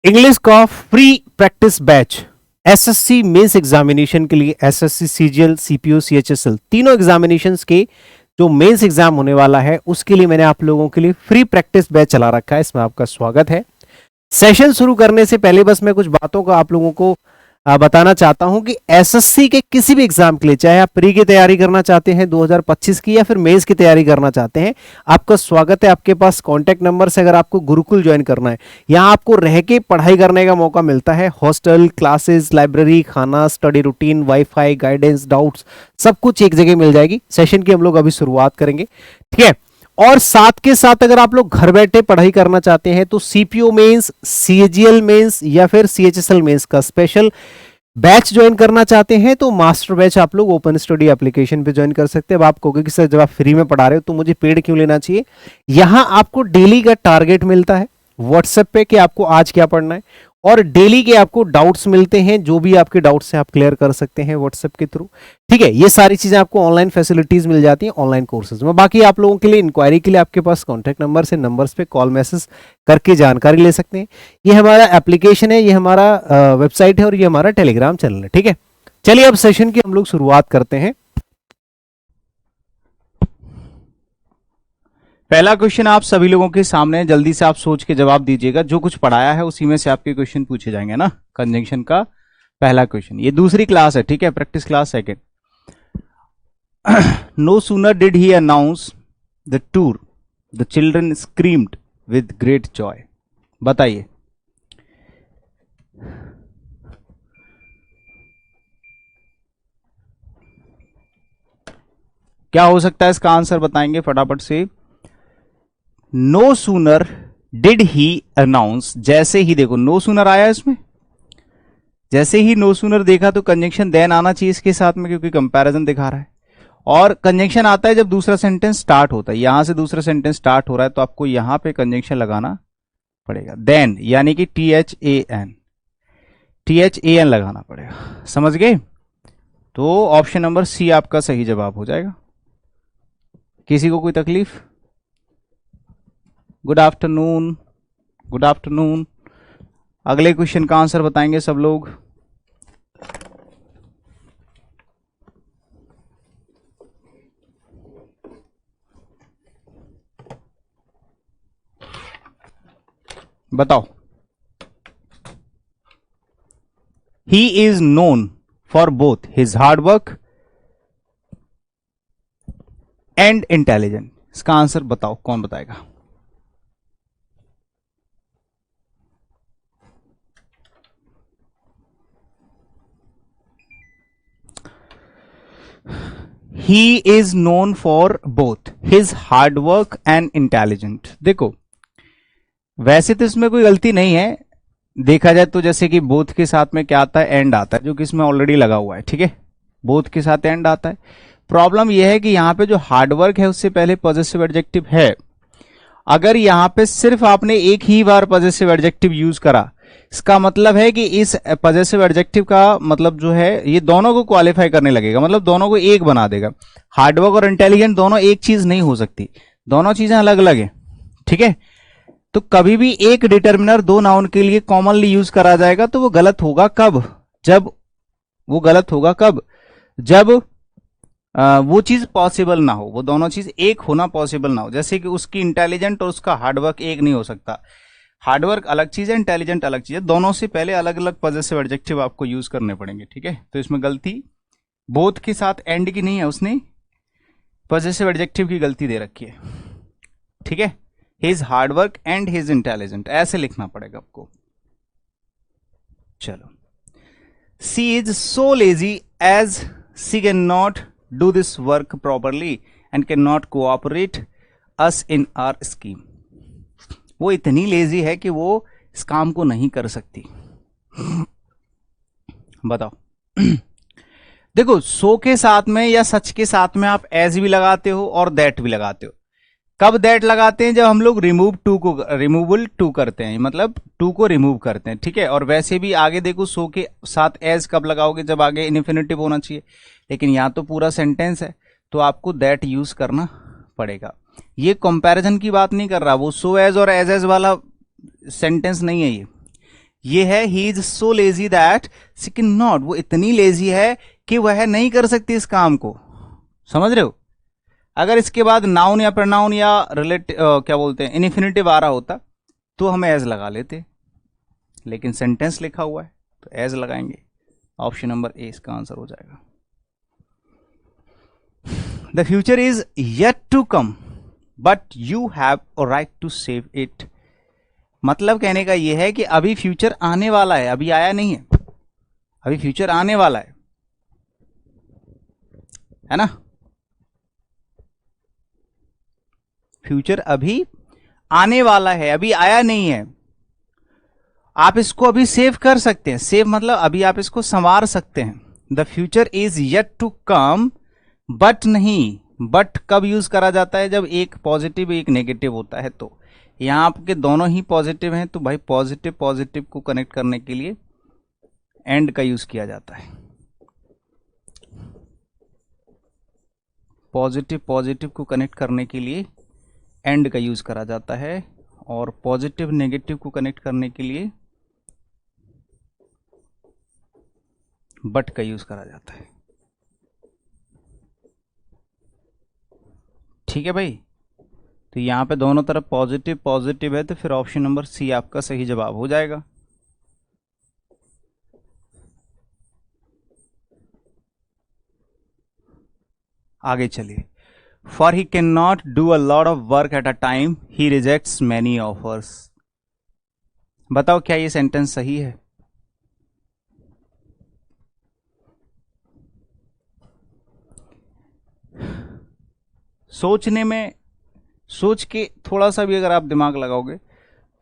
English का free practice batch SSC mains examination के लिए एसएससी सीजीएल सीपीओ सीएचएसएल तीनों एग्जामिनेशंस के जो मेंस एग्जाम होने वाला है उसके लिए मैंने आप लोगों के लिए फ्री प्रैक्टिस बैच चला रखा है। इसमें आपका स्वागत है। सेशन शुरू करने से पहले बस मैं कुछ बातों का आप लोगों को बताना चाहता हूं कि एसएससी के किसी भी एग्जाम के लिए, चाहे आप प्री की तैयारी करना चाहते हैं 2025 की या फिर मेंस की तैयारी करना चाहते हैं, आपका स्वागत है। आपके पास कांटेक्ट नंबर से अगर आपको गुरुकुल ज्वाइन करना है, यहाँ आपको रह के पढ़ाई करने का मौका मिलता है। हॉस्टल, क्लासेस, लाइब्रेरी, खाना, study routine, wifi, guidance, doubts, सब कुछ एक जगह मिल जाएगी। सेशन की हम लोग अभी शुरुआत करेंगे, ठीक है। और साथ के साथ अगर आप लोग घर बैठे पढ़ाई करना चाहते हैं तो सीपीओ मेंस, सीजीएल मेंस या फिर सीएचएसएल मेंस का स्पेशल बैच ज्वाइन करना चाहते हैं तो मास्टर बैच आप लोग ओपन स्टडी एप्लीकेशन पे ज्वाइन कर सकते हैं। अब आप कहोगे कि सर जब आप फ्री में पढ़ा रहे हो तो मुझे पेड क्यों लेना चाहिए। यहां आपको डेली का टारगेट मिलता है व्हाट्सएप पे कि आपको आज क्या पढ़ना है, और डेली के आपको डाउट्स मिलते हैं। जो भी आपके डाउट्स हैं आप क्लियर कर सकते हैं व्हाट्सएप के थ्रू, ठीक है। ये सारी चीजें आपको ऑनलाइन फैसिलिटीज मिल जाती हैं ऑनलाइन कोर्सेज में। बाकी आप लोगों के लिए इंक्वायरी के लिए आपके पास कॉन्टैक्ट नंबर से नंबर्स पे कॉल मैसेज करके जानकारी ले सकते हैं। ये हमारा एप्लीकेशन है, ये हमारा वेबसाइट है और ये हमारा टेलीग्राम चैनल है, ठीक है। चलिए अब सेशन की हम लोग शुरुआत करते हैं। पहला क्वेश्चन आप सभी लोगों के सामने, जल्दी से आप सोच के जवाब दीजिएगा। जो कुछ पढ़ाया है उसी में से आपके क्वेश्चन पूछे जाएंगे ना। कंजंक्शन का पहला क्वेश्चन, ये दूसरी क्लास है, ठीक है, practice class second. No sooner did he announce the tour the children screamed with great joy. बताइए। क्या हो सकता है इसका आंसर, बताएंगे फटाफट से। No sooner did he announce, जैसे ही देखो नो सूनर आया इसमें, जैसे ही नो सूनर देखा तो कंजंक्शन देन आना चाहिए इसके साथ में, क्योंकि कंपैरिजन दिखा रहा है। और कंजंक्शन आता है जब दूसरा सेंटेंस स्टार्ट होता है। यहां से दूसरा सेंटेंस स्टार्ट हो रहा है तो आपको यहां पे कंजंक्शन लगाना पड़ेगा, देन, यानी कि THAN लगाना पड़ेगा। समझ गए? तो ऑप्शन नंबर सी आपका सही जवाब हो जाएगा। किसी को कोई तकलीफ? Good afternoon, good afternoon. अगले क्वेश्चन का आंसर बताएंगे सब लोग। बताओ। He is known for both his hard work and intelligent. इसका आंसर बताओ, कौन बताएगा? He is known for both his hard work and intelligent. देखो, वैसे तो इसमें कोई गलती नहीं है, देखा जाए तो। जैसे कि बोथ के साथ में क्या आता है? एंड आता है, जो कि इसमें ऑलरेडी लगा हुआ है, ठीक है। बोथ के साथ एंड आता है। प्रॉब्लम यह है कि यहां पे जो हार्डवर्क है उससे पहले पॉजिटिव एडजेक्टिव है। अगर यहां पे सिर्फ आपने एक ही बार पॉजिटिव एडजेक्टिव यूज करा, इसका मतलब है कि इस पॉजिटिव एडजेक्टिव का मतलब जो है ये दोनों को क्वालिफाई करने लगेगा, मतलब दोनों को एक बना देगा। हार्डवर्क और इंटेलिजेंट दोनों एक चीज नहीं हो सकती, दोनों चीजें अलग अलग है, ठीक है। तो कभी भी एक डिटर्मिनर दो नाउन के लिए कॉमनली यूज करा जाएगा तो वो गलत होगा कब? जब वो चीज पॉसिबल ना हो, वो दोनों चीज एक होना पॉसिबल ना हो। जैसे कि उसकी इंटेलिजेंट और उसका हार्डवर्क एक नहीं हो सकता। हार्डवर्क अलग चीज है, इंटेलिजेंट अलग चीज है। दोनों से पहले अलग अलग पॉजिटिव एडजेक्टिव आपको यूज करने पड़ेंगे, ठीक है। तो इसमें गलती बोथ के साथ एंड की नहीं है, उसने पॉजिटिव एडजेक्टिव की गलती दे रखी है, ठीक है। His hard work and his intelligent, ऐसे लिखना पड़ेगा आपको। चलो। She is so lazy as she can not do this work properly and can not cooperate us in our scheme. वो इतनी लेजी है कि वो इस काम को नहीं कर सकती। बताओ। देखो, सो के साथ में या सच के साथ में आप एज भी लगाते हो और दैट भी लगाते हो। कब दैट लगाते हैं? जब हम लोग रिमूवल टू करते हैं, मतलब टू को रिमूव करते हैं, ठीक है। और वैसे भी आगे देखो, सो के साथ एज कब लगाओगे? जब आगे इन्फिनिटिव होना चाहिए। लेकिन यहां तो पूरा सेंटेंस है तो आपको दैट यूज करना पड़ेगा। ये कंपैरिजन की बात नहीं कर रहा, वो सो एज और एज वाला सेंटेंस नहीं है ये। ये है he is so lazy that she can not, वो इतनी लेजी है कि वह नहीं कर सकती इस काम को। समझ रहे हो? अगर इसके बाद नाउन या प्रोनाउन या क्या बोलते हैं इन्फिनिटिव आ रहा होता तो हम एज लगा लेते, लेकिन सेंटेंस लिखा हुआ है तो एज लगाएंगे। ऑप्शन नंबर ए इसका आंसर हो जाएगा। The future is yet to come but you have a right to save it. मतलब कहने का यह है कि अभी फ्यूचर आने वाला है, अभी आया नहीं है, अभी फ्यूचर आने वाला है ना? फ्यूचर अभी आने वाला है, अभी आया नहीं है। आप इसको अभी सेव कर सकते हैं, सेव मतलब अभी आप इसको संवार सकते हैं। The future is yet to come but नहीं, बट कब यूज करा जाता है? जब एक पॉजिटिव एक नेगेटिव होता है। तो यहां आपके दोनों ही पॉजिटिव हैं तो भाई पॉजिटिव पॉजिटिव को कनेक्ट करने के लिए एंड का यूज किया जाता है। पॉजिटिव पॉजिटिव को कनेक्ट करने के लिए एंड का यूज करा जाता है और पॉजिटिव नेगेटिव को कनेक्ट करने के लिए बट का यूज करा जाता है। ठीक है भाई, तो यहां पे दोनों तरफ पॉजिटिव पॉजिटिव है तो फिर ऑप्शन नंबर सी आपका सही जवाब हो जाएगा। आगे चलिए। For he can not do a lot of work at a time, he rejects many offers. बताओ क्या ये सेंटेंस सही है? सोचने में, सोच के थोड़ा सा भी अगर आप दिमाग लगाओगे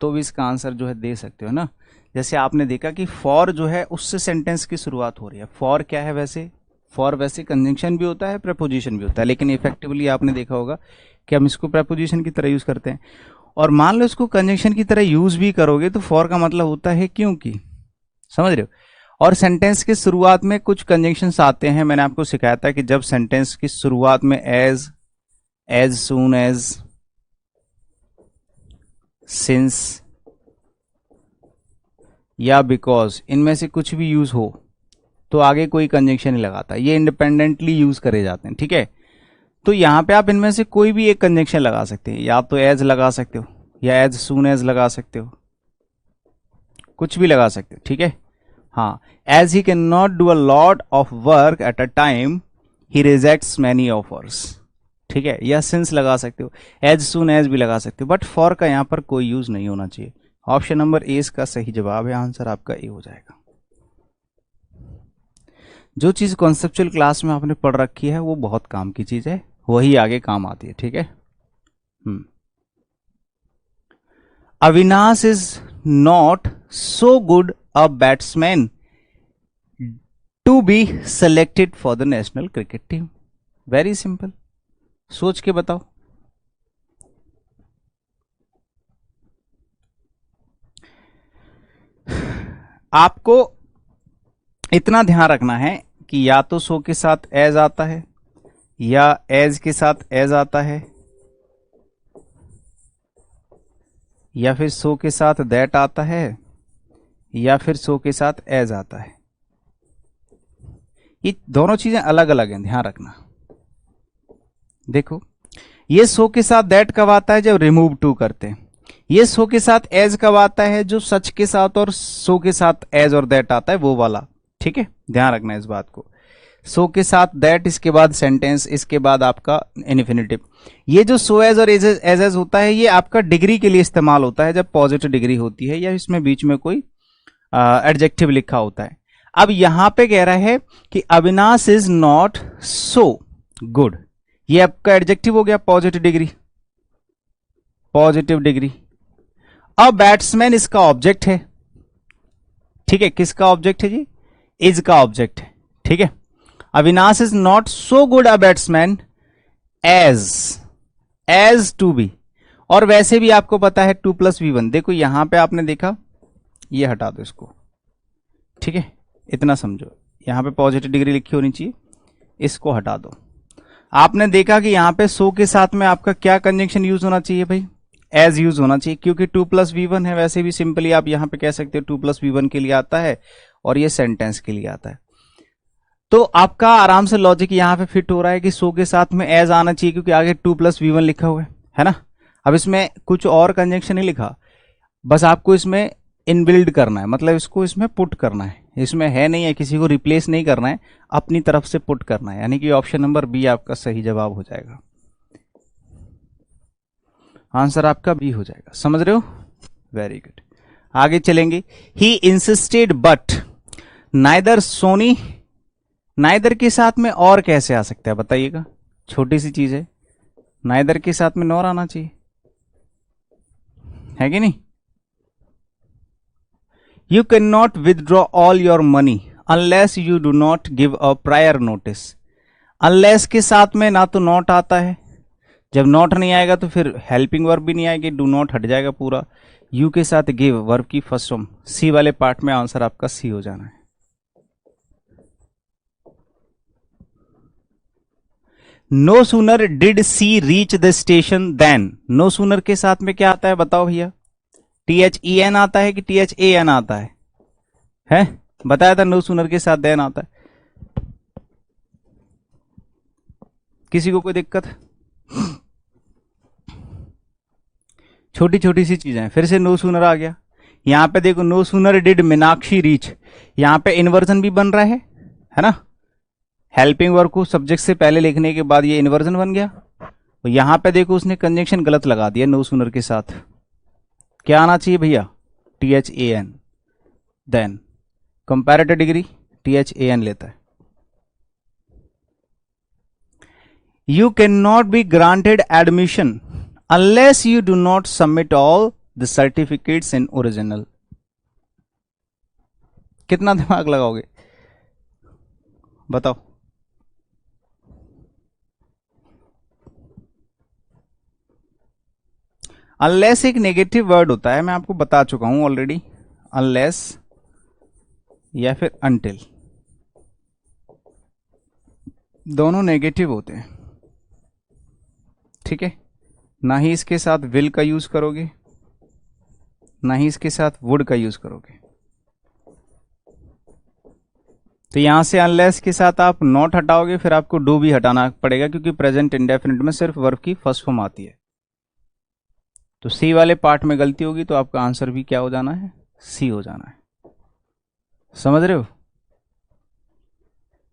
तो भी इसका आंसर जो है दे सकते हो ना। जैसे आपने देखा कि फॉर जो है उससे सेंटेंस की शुरुआत हो रही है। फॉर क्या है वैसे? फॉर वैसे कंजंक्शन भी होता है, प्रपोजिशन भी होता है, लेकिन इफेक्टिवली आपने देखा होगा कि हम इसको प्रपोजिशन की तरह यूज करते हैं। और मान लो इसको कंजंक्शन की तरह यूज भी करोगे तो फॉर का मतलब होता है क्योंकि। समझ रहे हो? और सेंटेंस की शुरुआत में कुछ कंजंक्शंस आते हैं, मैंने आपको सिखाया था कि जब सेंटेंस की शुरुआत में as, as soon as, since या बिकॉज, इनमें से कुछ भी यूज हो तो आगे कोई कंजंक्शन नहीं लगाता, ये इंडिपेंडेंटली यूज करे जाते हैं। ठीक है, तो यहां पे आप इनमें से कोई भी एक कंजंक्शन लगा सकते हैं, या तो एज लगा सकते हो या एज सून एज लगा सकते हो, कुछ भी लगा सकते हो। ठीक है, हाँ, as he can not do a lot of work at a time, he rejects many offers. ठीक है, या सिंस लगा सकते हो, एज सून एज भी लगा सकते हो, बट फॉर का यहां पर कोई यूज नहीं होना चाहिए। ऑप्शन नंबर ए इसका सही जवाब है, आंसर आपका ए हो जाएगा। जो चीज कॉन्सेप्चुअल क्लास में आपने पढ़ रखी है वो बहुत काम की चीज है, वही आगे काम आती है। ठीक है, Avinash is not so good a batsman to be selected for the national cricket team. Very simple, सोच के बताओ। आपको इतना ध्यान रखना है कि या तो सो के साथ एज आता है या एज के साथ एज आता है या फिर सो के साथ दैट आता है या फिर सो के साथ एज आता है। ये दोनों चीजें अलग अलग हैं, ध्यान रखना। देखो, ये सो के साथ दैट कब आता है? जब रिमूव टू करते हैं। ये सो के साथ एज कब आता है? जो सच के साथ और सो के साथ एज और दैट आता है वो वाला। ठीक है, ध्यान रखना इस बात को। सो के साथ दैट, इसके बाद सेंटेंस, इसके बाद आपका इन्फिनिटिव। ये जो सो एज और एज होता है ये आपका डिग्री के लिए इस्तेमाल होता है, जब पॉजिटिव डिग्री होती है या इसमें बीच में कोई एडजेक्टिव लिखा होता है। अब यहां पे कह रहा है कि Avinash is not so good, ये आपका एडजेक्टिव हो गया, पॉजिटिव डिग्री, पॉजिटिव डिग्री। अब बैट्समैन इसका ऑब्जेक्ट है। ठीक है, किसका ऑब्जेक्ट है जी? इज का ऑब्जेक्ट है। ठीक है, Avinash is not so good a batsman as to be. और वैसे भी आपको पता है 2 + V1। देखो यहां पे आपने देखा, ये हटा दो इसको। ठीक है, इतना समझो, यहां पे पॉजिटिव डिग्री लिखी होनी चाहिए, इसको हटा दो। आपने देखा कि यहां पे सो के साथ में आपका क्या कंजंक्शन यूज होना चाहिए भाई? एज यूज होना चाहिए, क्योंकि 2+v1 है। वैसे भी सिंपली आप यहां पे कह सकते हो 2+v1 के लिए आता है और ये सेंटेंस के लिए आता है। तो आपका आराम से लॉजिक यहां पे फिट हो रहा है कि सो के साथ में एज आना चाहिए, क्योंकि आगे 2+v1 लिखा हुआ है ना। अब इसमें कुछ और कंजंक्शन नहीं लिखा, बस आपको इसमें इनबिल्ड करना है, मतलब इसको इसमें पुट करना है। इसमें है नहीं है, किसी को रिप्लेस नहीं करना है, अपनी तरफ से पुट करना है, यानी कि ऑप्शन नंबर बी आपका सही जवाब हो जाएगा। आंसर आपका बी हो जाएगा, समझ रहे हो? Very good. आगे चलेंगे। He insisted but neither Soni, neither के साथ में और कैसे आ सकता है बताइएगा? छोटी सी चीज है, नाइदर के साथ में नॉर आना चाहिए, है कि नहीं? You cannot withdraw all your money unless you do not give a prior notice. Unless के साथ में ना तो नॉट आता है, जब नॉट नहीं आएगा तो फिर हेल्पिंग वर्ब भी नहीं आएगी, डू नॉट हट जाएगा पूरा। यू के साथ गिव वर्ब की फर्स्ट फॉर्म, सी वाले पार्ट में आंसर आपका सी हो जाना है। No sooner did she reach the station then, no sooner के साथ में क्या आता है बताओ भैया? THEN आता है कि THAN आता है? बताया था नो सूनर के साथ देन आता है। किसी को कोई दिक्कत? छोटी छोटी सी चीजें हैं। फिर से नो सूनर आ गया। यहां पे देखो no sooner did Meenakshi reach, यहां पे इन्वर्जन भी बन रहा है ना। हेल्पिंग वर्ब को सब्जेक्ट से पहले लिखने के बाद ये इन्वर्जन बन गया। तो यहां पे देखो उसने कंजंक्शन गलत लगा दिया, नो सूनर के साथ क्या आना चाहिए भैया? THAN। Than comparative degree THAN लेता है। You can not be granted admission unless you do not submit all the certificates in original. कितना दिमाग लगाओगे बताओ? अनलेस एक नेगेटिव वर्ड होता है, मैं आपको बता चुका हूं ऑलरेडी। अनलेस या फिर अनटिल, दोनों नेगेटिव होते हैं, ठीक है। ना ही इसके साथ विल का यूज करोगे, ना ही इसके साथ वुड का यूज करोगे। तो यहां से अनलेस के साथ आप नॉट हटाओगे, फिर आपको डू भी हटाना पड़ेगा, क्योंकि प्रेजेंट इंडेफिनिट में सिर्फ वर्ब की फर्स्ट फॉर्म आती है। तो सी वाले पार्ट में गलती होगी, तो आपका आंसर भी क्या हो जाना है? सी हो जाना है। समझ रहे हो?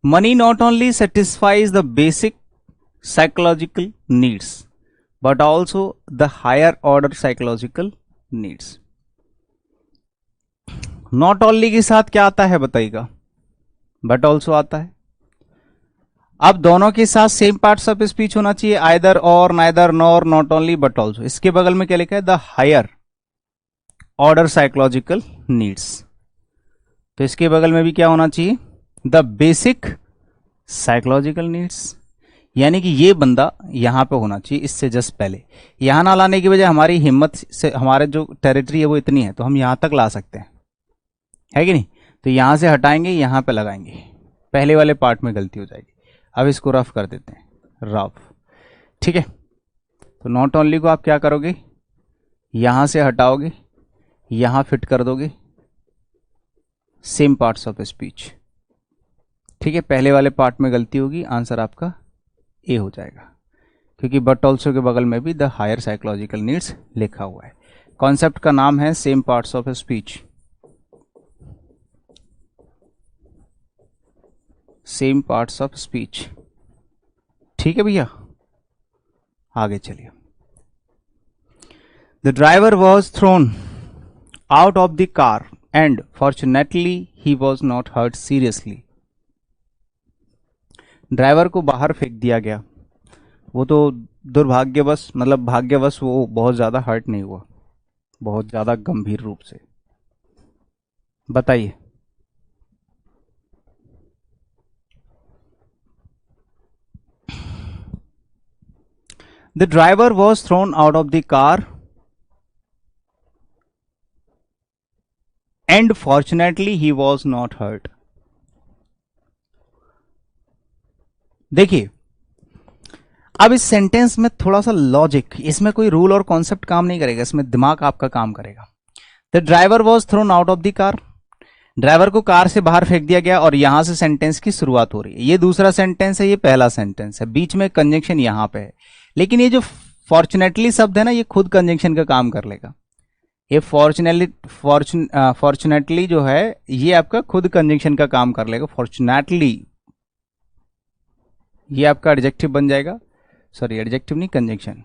Money not only satisfies the basic psychological needs but also the higher order psychological needs. Not only के साथ क्या आता है बताइएगा? बट ऑल्सो आता है। अब दोनों के साथ सेम पार्ट्स ऑफ स्पीच होना चाहिए, आइदर और, neither nor, not only, but also. इसके बगल में क्या लिखा है? The higher order psychological needs. तो इसके बगल में भी क्या होना चाहिए? The basic psychological needs. यानी कि ये बंदा यहां पे होना चाहिए, इससे जस्ट पहले। यहां ना लाने की वजह हमारी हिम्मत से, हमारे जो टेरिटरी है वो इतनी है, तो हम यहां तक ला सकते हैं, है कि नहीं? तो यहां से हटाएंगे, यहां पे लगाएंगे, पहले वाले पार्ट में गलती हो जाएगी। अब इसको रफ कर देते हैं, रफ, ठीक है। तो नॉट ओनली को आप क्या करोगे? यहां से हटाओगे, यहां फिट कर दोगे, सेम पार्ट्स ऑफ स्पीच, ठीक है। पहले वाले पार्ट में गलती होगी, आंसर आपका ए हो जाएगा, क्योंकि बट ऑल्सो के बगल में भी द हायर साइकोलॉजिकल नीड्स लिखा हुआ है। कॉन्सेप्ट का नाम है same parts of speech, same parts of speech, ठीक है भैया। आगे चलिए। The driver was thrown out of the car and fortunately he was not hurt seriously. Driver को बाहर फेंक दिया गया, वो तो दुर्भाग्यवश, मतलब भाग्यवश वो बहुत ज्यादा हर्ट नहीं हुआ, बहुत ज्यादा गंभीर रूप से। बताइए। The driver was thrown out of the car and fortunately he was not hurt. देखिए, अब इस सेंटेंस में थोड़ा सा लॉजिक, इसमें कोई रूल और कॉन्सेप्ट काम नहीं करेगा, इसमें दिमाग आपका काम करेगा। The driver was thrown out of the car, driver को कार से बाहर फेंक दिया गया, और यहां से सेंटेंस की शुरुआत हो रही है। ये दूसरा सेंटेंस है, ये पहला सेंटेंस है, बीच में कंजंक्शन यहां पे है। लेकिन ये जो फॉर्चुनेटली शब्द है ना, ये खुद कंजंक्शन का काम कर लेगा। ये फॉर्चुनेटली जो है ये आपका खुद कंजंक्शन का काम कर लेगा। फॉर्चुनेटली ये आपका एडजेक्टिव बन जाएगा, सॉरी एडजेक्टिव नहीं, कंजंक्शन।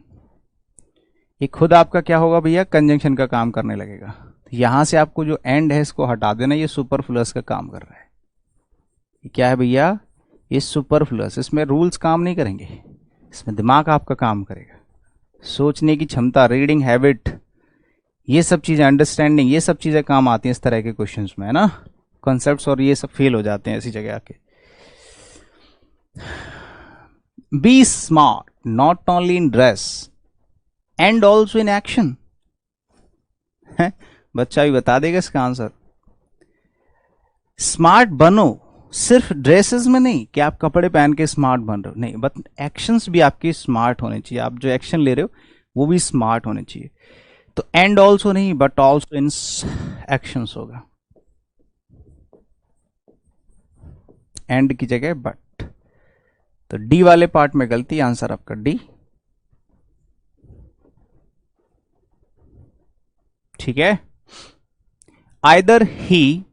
ये खुद आपका क्या होगा भैया, कंजंक्शन का काम करने लगेगा। तो यहां से आपको जो एंड है इसको हटा देना, ये सुपरफ्लुअस का काम कर रहा है। ये क्या है भैया, ये सुपरफ्लुअस। इसमें रूल्स काम नहीं करेंगे, इसमें दिमाग आपका काम करेगा, सोचने की क्षमता, रीडिंग हैबिट, ये सब चीजें, अंडरस्टैंडिंग, ये सब चीजें काम आती हैं इस तरह के क्वेश्चंस में, है ना। कॉन्सेप्ट्स और ये सब फेल हो जाते हैं ऐसी जगह आके। Be smart not only in dress and also in action. बच्चा भी बता देगा इसका आंसर। स्मार्ट बनो सिर्फ ड्रेसेस में नहीं कि आप कपड़े पहन के स्मार्ट बन रहे हो, नहीं, बट एक्शंस भी आपकी स्मार्ट होने चाहिए। आप जो एक्शन ले रहे हो वो भी स्मार्ट होने चाहिए। तो एंड ऑल्सो नहीं, बट ऑल्सो इन एक्शंस होगा, एंड की जगह बट। तो डी वाले पार्ट में गलती, आंसर आपका डी। ठीक है। Either he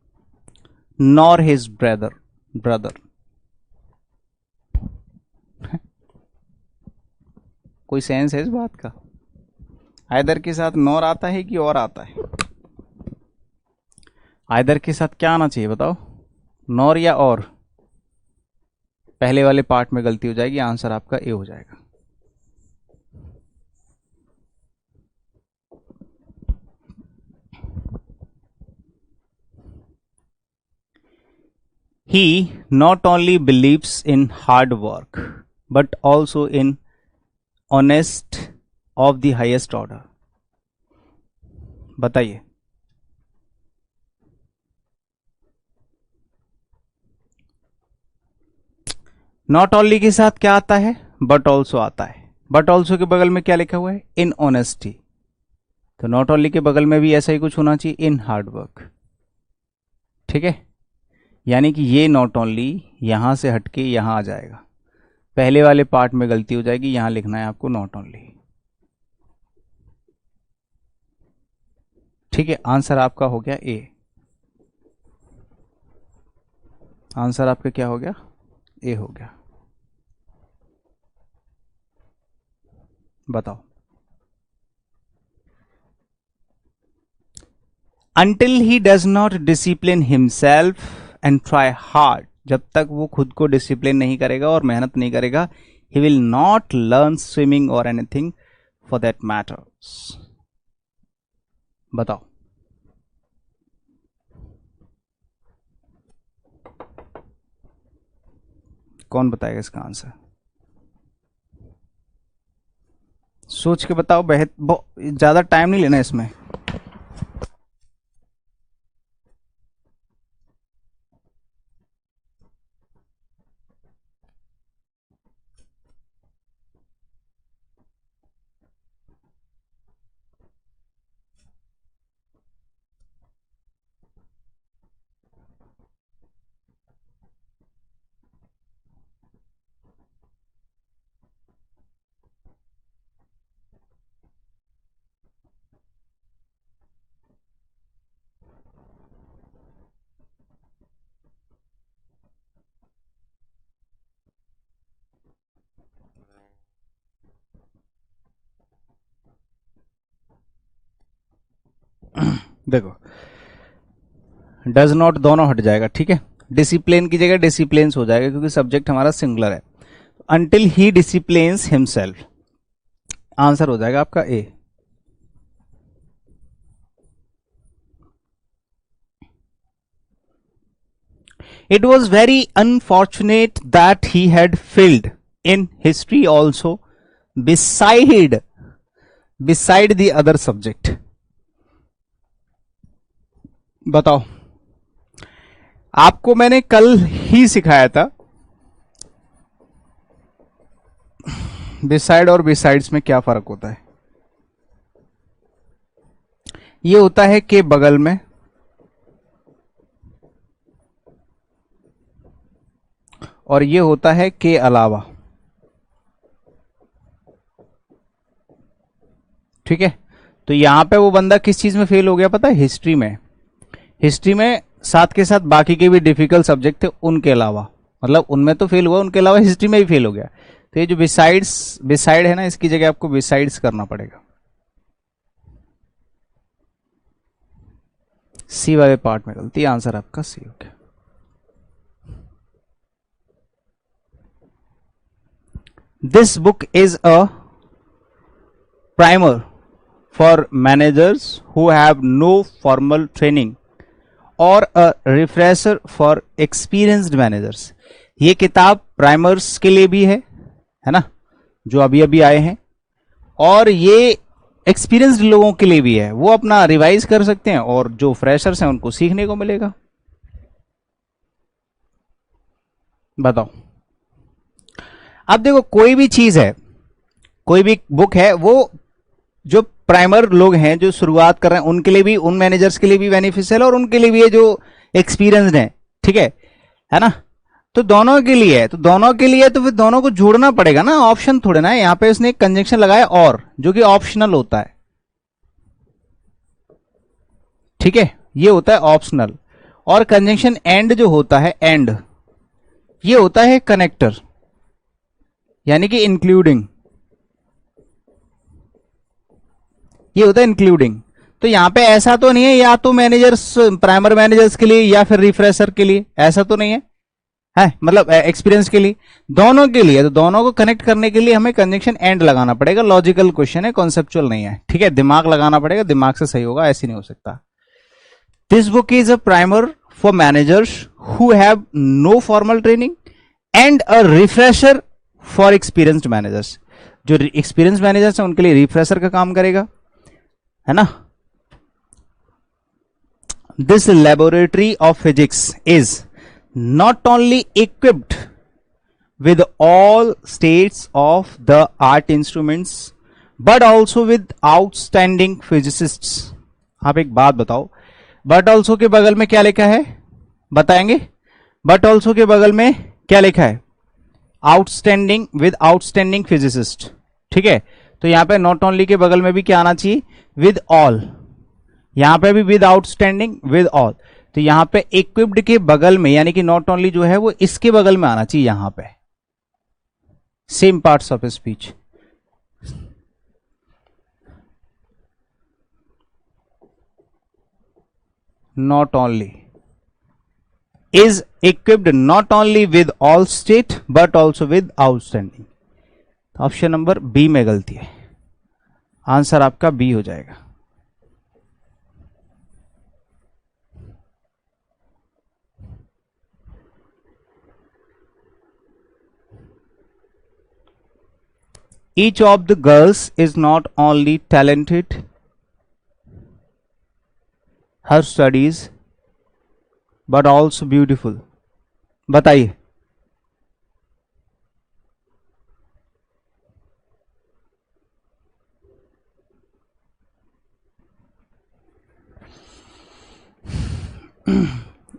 nor his brother कोई सेंस है इस बात का? आइदर के साथ नॉर आता है कि और आता है? आइदर के साथ क्या आना चाहिए बताओ, नॉर या और? पहले वाले पार्ट में गलती हो जाएगी, आंसर आपका ए हो जाएगा। He not only believes in hard work but also in honest of the highest order। बताइए। नॉट ओनली के साथ क्या आता है, बट ऑल्सो आता है। बट ऑल्सो के बगल में क्या लिखा हुआ है, इन ऑनेस्टी। तो नॉट ओनली के बगल में भी ऐसा ही कुछ होना चाहिए, इन हार्ड वर्क। ठीक है, यानी कि ये नॉट ओनली यहां से हटके यहां आ जाएगा। पहले वाले पार्ट में गलती हो जाएगी, यहां लिखना है आपको नॉट ओनली। ठीक है, आंसर आपका हो गया ए। आंसर आपका क्या हो गया, ए हो गया। बताओ। Until he does not discipline himself and try hard, जब तक वो खुद को डिसिप्लिन नहीं करेगा और मेहनत नहीं करेगा, he will not learn swimming or anything for that matters। बताओ। कौन बताएगा इसका आंसर? सोच के बताओ, ज्यादा टाइम नहीं लेना इसमें। देखो, डज नॉट दोनों हट जाएगा। ठीक है, डिसिप्लिन की जगह डिसिप्लिन्स हो जाएगा क्योंकि सब्जेक्ट हमारा सिंगुलर है। Until he disciplines himself, answer हो जाएगा आपका A. It was very unfortunate that he had failed in history also beside the other subject. बताओ। आपको मैंने कल ही सिखाया था बिसाइड और बिसाइड्स में क्या फर्क होता है? ये होता है के बगल में, और ये होता है के अलावा। ठीक है, तो यहां पे वो बंदा किस चीज में फेल हो गया पता है? हिस्ट्री में। हिस्ट्री में साथ के साथ बाकी के भी डिफिकल्ट सब्जेक्ट थे उनके अलावा, मतलब उनमें तो फेल हुआ, उनके अलावा हिस्ट्री में भी फेल हो गया। तो ये जो बिसाइड है ना, इसकी जगह आपको बिसाइड्स करना पड़ेगा। सी वाले पार्ट में गलती, आंसर आपका सी हो गया। This book is a primer for managers who have no formal training और a refresher for experienced managers. ये किताब प्राइमर्स के लिए भी है ना, जो अभी अभी आए हैं, और ये एक्सपीरियंस्ड लोगों के लिए भी है, वो अपना रिवाइज कर सकते हैं, और जो फ्रेशर्स हैं उनको सीखने को मिलेगा। बताओ, अब देखो कोई भी चीज है, कोई भी बुक है, वो जो प्राइमर लोग हैं जो शुरुआत कर रहे हैं उनके लिए भी, उन मैनेजर्स के लिए भी बेनिफिशियल है, और उनके लिए भी है जो एक्सपीरियंस्ड है। ठीक है ना? तो दोनों के लिए है, तो दोनों के लिए, तो फिर दोनों को जोड़ना पड़ेगा ना, ऑप्शन थोड़े ना है। यहां पे उसने एक कंजंक्शन लगाया और, जो कि ऑप्शनल होता है। ठीक है, ये होता है ऑप्शनल। और कंजंक्शन एंड जो होता है, एंड, ये होता है कनेक्टर, यानी कि इंक्लूडिंग, ये होता है इंक्लूडिंग। तो यहां पे ऐसा तो नहीं है या तो मैनेजर्स, प्राइमर मैनेजर्स के लिए या फिर रिफ्रेशर के लिए, ऐसा तो नहीं है मतलब एक्सपीरियंस के लिए, दोनों के लिए। तो दोनों को कनेक्ट करने के लिए हमें कंजंक्शन एंड लगाना पड़ेगा। लॉजिकल क्वेश्चन है, कॉन्सेप्चुअल नहीं है। ठीक है, दिमाग लगाना पड़ेगा, दिमाग से सही होगा, ऐसे नहीं हो सकता। This book is a primer for managers who have no formal training and a refresher for experienced managers. जो एक्सपीरियंस मैनेजर्स हैं उनके लिए रिफ्रेशर का काम करेगा, है ना? This laboratory of physics is not only equipped with all states of the art instruments but also with outstanding physicists। आप एक बात बताओ, बट ऑल्सो के बगल में क्या लिखा है? बताएंगे? बट ऑल्सो के बगल में क्या लिखा है? Outstanding with outstanding physicist. ठीक है, तो यहां पे नॉट ओनली के बगल में भी क्या आना चाहिए? With all. यहां पे भी विद आउटस्टैंडिंग, विद ऑल। तो यहां पे इक्विप्ड के बगल में, यानी कि नॉट ओनली जो है वो इसके बगल में आना चाहिए, यहां पे same parts of speech. Not only is equipped not only with all state but also with outstanding. Option number B में गलती है, आंसर आपका बी हो जाएगा। Each of the girls is not only talented her studies but also beautiful। बताइए।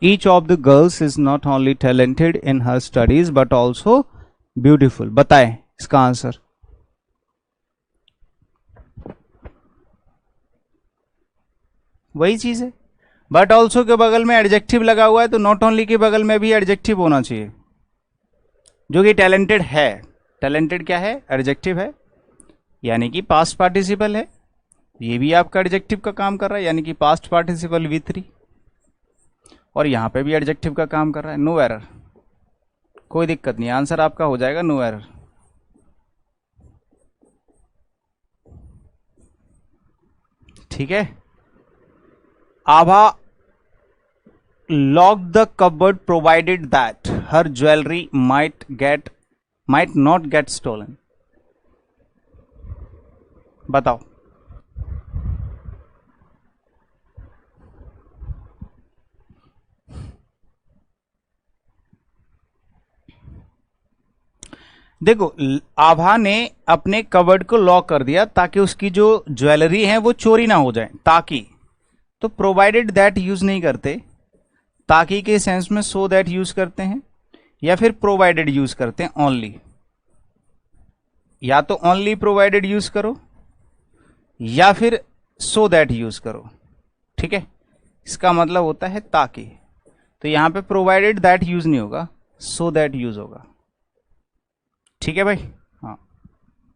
Each of the girls is not only talented in her studies but also beautiful। बताएं इसका answer. वही चीज है, बट ऑल्सो के बगल में एडजेक्टिव लगा हुआ है, तो नॉट ओनली के बगल में भी एडजेक्टिव होना चाहिए, जो कि टैलेंटेड है। टैलेंटेड क्या है? एडजेक्टिव है, यानी कि पास्ट पार्टिसिपल है। ये भी आपका एडजेक्टिव का काम कर रहा है, यानी कि पास्ट पार्टिसिपल V3, और यहां पे भी एडजेक्टिव का काम कर रहा है। नो एरर, कोई दिक्कत नहीं, आंसर आपका हो जाएगा नो एरर। ठीक है, आभा locked the cupboard provided that her jewelry might not get stolen। बताओ। देखो आभा ने अपने कबर्ड को लॉक कर दिया ताकि उसकी जो ज्वेलरी है वो चोरी ना हो जाए, ताकि, तो प्रोवाइडेड दैट यूज नहीं करते, ताकि के सेंस में सो दैट यूज करते हैं, या फिर प्रोवाइडेड यूज करते हैं ओनली। या तो ओनली प्रोवाइडेड यूज करो या फिर सो दैट यूज करो, ठीक है। इसका मतलब होता है ताकि, तो यहां पे प्रोवाइडेड दैट यूज नहीं होगा, सो दैट यूज होगा, ठीक है भाई। हाँ,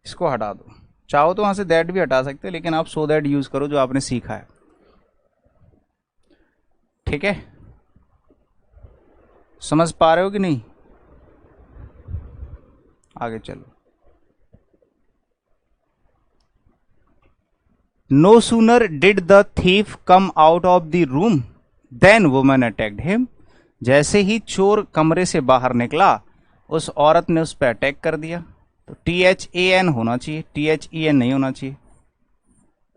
इसको हटा दो, चाहो तो वहां से दैट भी हटा सकते हो, लेकिन आप सो दैट यूज करो जो आपने सीखा है, ठीक है। समझ पा रहे हो कि नहीं? आगे चलो। No sooner did the thief come out of the room then woman attacked him. जैसे ही चोर कमरे से बाहर निकला उस औरत ने उस पर अटैक कर दिया। तो THAN होना चाहिए, THEN नहीं होना चाहिए।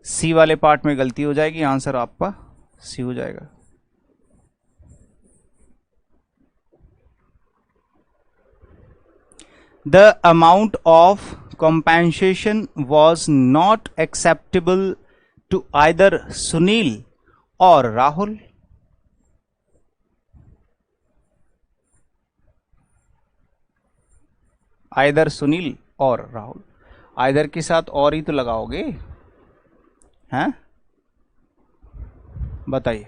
सी वाले पार्ट में गलती हो जाएगी, आंसर आपका सी हो जाएगा। The amount of compensation was not acceptable to either Sunil or Rahul. Either Sunil or Rahul. Either के साथ और ही तो लगाओगे, हैं? बताइए।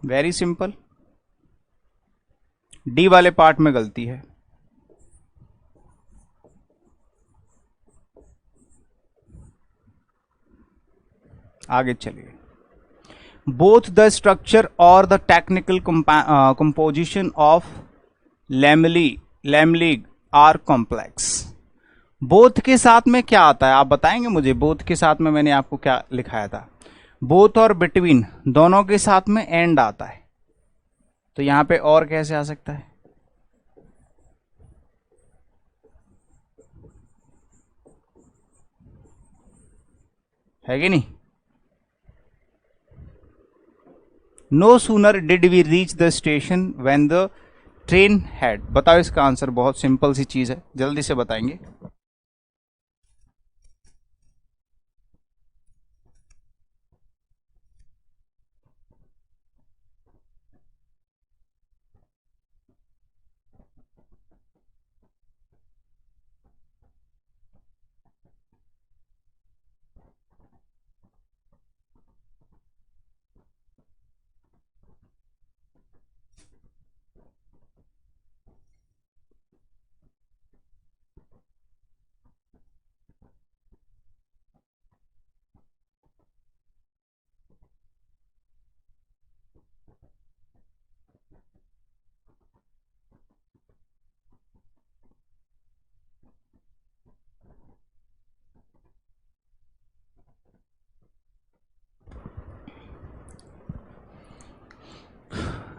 वेरी सिंपल, डी वाले पार्ट में गलती है। आगे चलिए। बोथ द स्ट्रक्चर और द टेक्निकल कंपोजिशन ऑफ लैमलीग आर कॉम्प्लेक्स। बोथ के साथ में क्या आता है आप बताएंगे मुझे? बोथ के साथ में मैंने आपको क्या लिखाया था? बोथ और बिटवीन दोनों के साथ में एंड आता है, तो यहां पे और कैसे आ सकता है? है कि नहीं? No sooner did we reach the station when the train had. बताओ इसका आंसर, बहुत सिंपल सी चीज है, जल्दी से बताएंगे।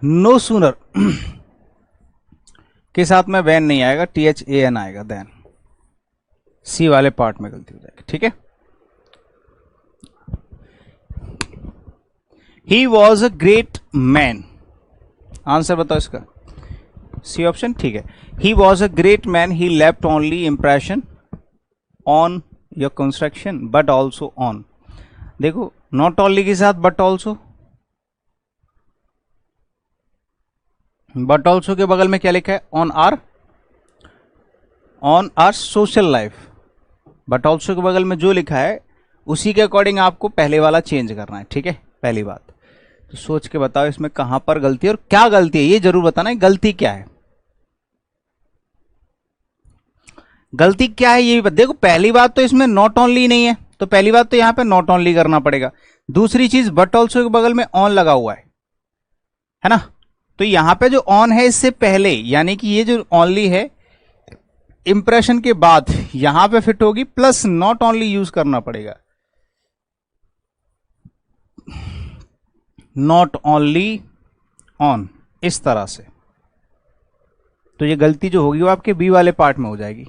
नो सूनर के साथ में वैन नहीं आएगा, THAN आएगा, देन सी वाले पार्ट में गलती हो जाएगी, ठीक है। He was a great man, answer बताओ इसका, सी ऑप्शन, ठीक है। He was a great man, he left only impression on your construction but also on. देखो नॉट ओनली के साथ बट ऑल्सो, बट ऑल्सो के बगल में क्या लिखा है? On our social life. But also के बगल में जो लिखा है उसी के अकॉर्डिंग आपको पहले वाला चेंज करना है, ठीक है। पहली बात तो सोच के बताओ इसमें कहां पर गलती है और क्या गलती है, ये जरूर बताना है गलती क्या है। गलती क्या है ये भी देखो। पहली बात तो इसमें नॉट ओनली नहीं है, तो पहली बात तो यहां पे नॉट ओनली करना पड़ेगा। दूसरी चीज बट ऑल्सो के बगल में ऑन लगा हुआ है ना, तो यहां पे जो ऑन है इससे पहले, यानी कि ये जो ओनली है इंप्रेशन के बाद यहां पे फिट होगी, प्लस नॉट ओनली यूज करना पड़ेगा, नॉट ओनली ऑन, इस तरह से। तो ये गलती जो होगी वो आपके बी वाले पार्ट में हो जाएगी।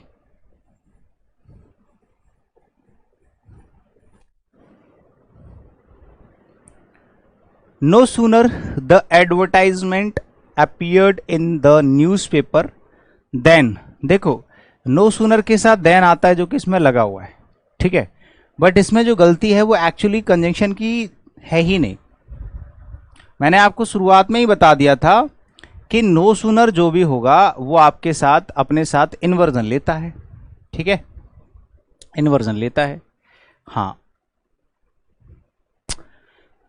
No sooner the advertisement appeared in the newspaper then, देखो नो सूनर के साथ देन आता है जो कि इसमें लगा हुआ है, ठीक है, बट इसमें जो गलती है वो एक्चुअली कंजंक्शन की है ही नहीं। मैंने आपको शुरुआत में ही बता दिया था कि नो सूनर जो भी होगा वो आपके साथ अपने साथ इन्वर्जन लेता है, ठीक है, इन्वर्जन लेता है। हाँ,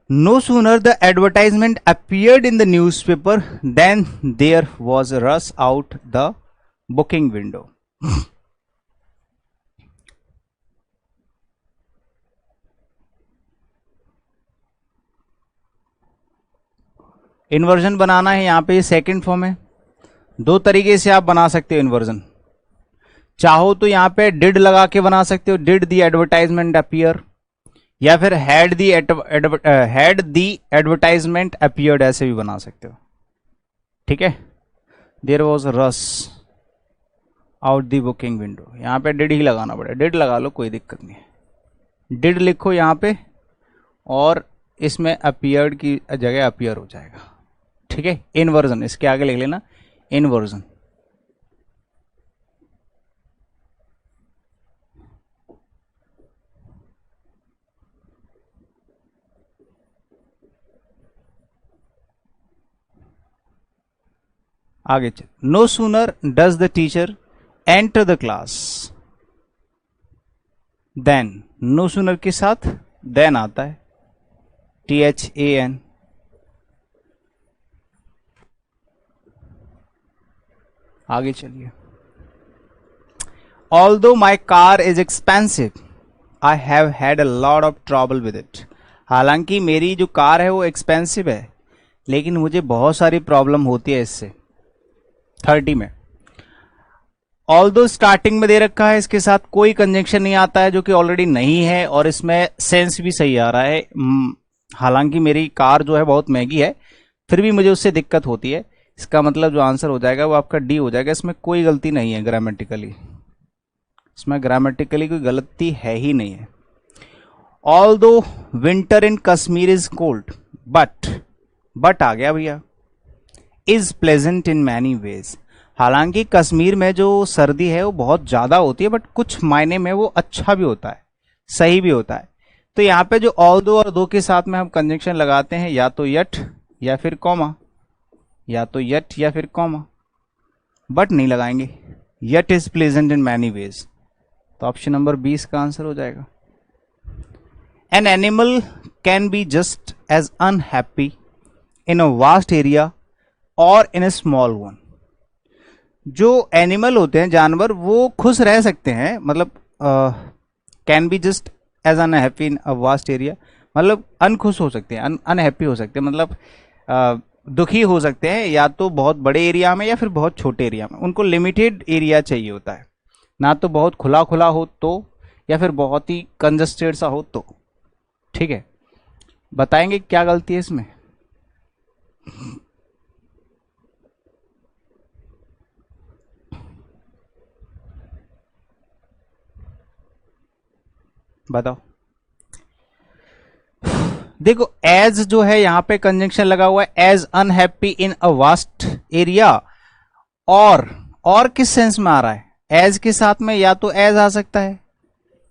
no sooner the advertisement appeared in the newspaper then there was rush out the booking window. Inversion बनाना है यहां पे, ये सेकंड फॉर्म है। दो तरीके से आप बना सकते हो इन्वर्जन, चाहो तो यहां पे डिड लगा के बना सकते हो, डिड दी एडवर्टाइजमेंट अपीयर, या फिर हैड दी एडवर्टाइजमेंट अपीयर्ड, ऐसे भी बना सकते हो, ठीक है। There was rush out the booking window, यहां पे डिड ही लगाना पड़ेगा, डिड लगा लो कोई दिक्कत नहीं है, डिड लिखो यहां पे और इसमें अपीयर्ड की जगह अपीयर हो जाएगा, ठीक है। इनवर्जन इसके आगे लिख लेना, इनवर्जन। आगे चल, no sooner does the teacher enter the class then, no sooner के साथ देन आता है, THAN। आगे चलिए, although my car is expensive I have had a lot of trouble with it. हालांकि मेरी जो कार है वो एक्सपेंसिव है, लेकिन मुझे बहुत सारी प्रॉब्लम होती है इससे। 30 में ऑल्दो स्टार्टिंग में दे रखा है, इसके साथ कोई कंजंक्शन नहीं आता है जो कि ऑलरेडी नहीं है, और इसमें सेंस भी सही आ रहा है। हालांकि मेरी कार जो है बहुत महंगी है, फिर भी मुझे उससे दिक्कत होती है। इसका मतलब जो आंसर हो जाएगा वो आपका डी हो जाएगा। इसमें कोई गलती नहीं है ग्रामेटिकली, इसमें ग्रामेटिकली कोई गलती है ही नहीं है। Although winter in Kashmir is cold but आ गया भैया, is pleasant in many ways. हालांकि कश्मीर में जो सर्दी है वो बहुत ज्यादा होती है, बट कुछ मायने में वो अच्छा भी होता है, सही भी होता है। तो यहाँ पे जो ऑल्दो और दो के साथ में हम कंजंक्शन लगाते हैं, या तो यट या फिर कॉमा, या तो यट या फिर कॉमा, बट नहीं लगाएंगे। Yet is pleasant in many ways, तो ऑप्शन नंबर 20 का आंसर हो जाएगा। An animal can be just as unhappy in a vast area और इन ए स्मॉल वन। जो एनिमल होते हैं, जानवर, वो खुश रह सकते हैं, मतलब can be just as unhappy in a vast area, मतलब अनखुश हो सकते हैं, अनहैप्पी हो सकते हैं, मतलब दुखी हो सकते हैं, या तो बहुत बड़े एरिया में या फिर बहुत छोटे एरिया में। उनको लिमिटेड एरिया चाहिए होता है, ना तो बहुत खुला खुला हो तो, या फिर बहुत ही कंजस्टेड सा हो तो, ठीक है। बताएंगे क्या गलती है इसमें। बताओ। देखो, एज जो है यहां पे कंजंक्शन लगा हुआ है, as unhappy in a vast area, और किस सेंस में आ रहा है। एज के साथ में या तो एज आ सकता है,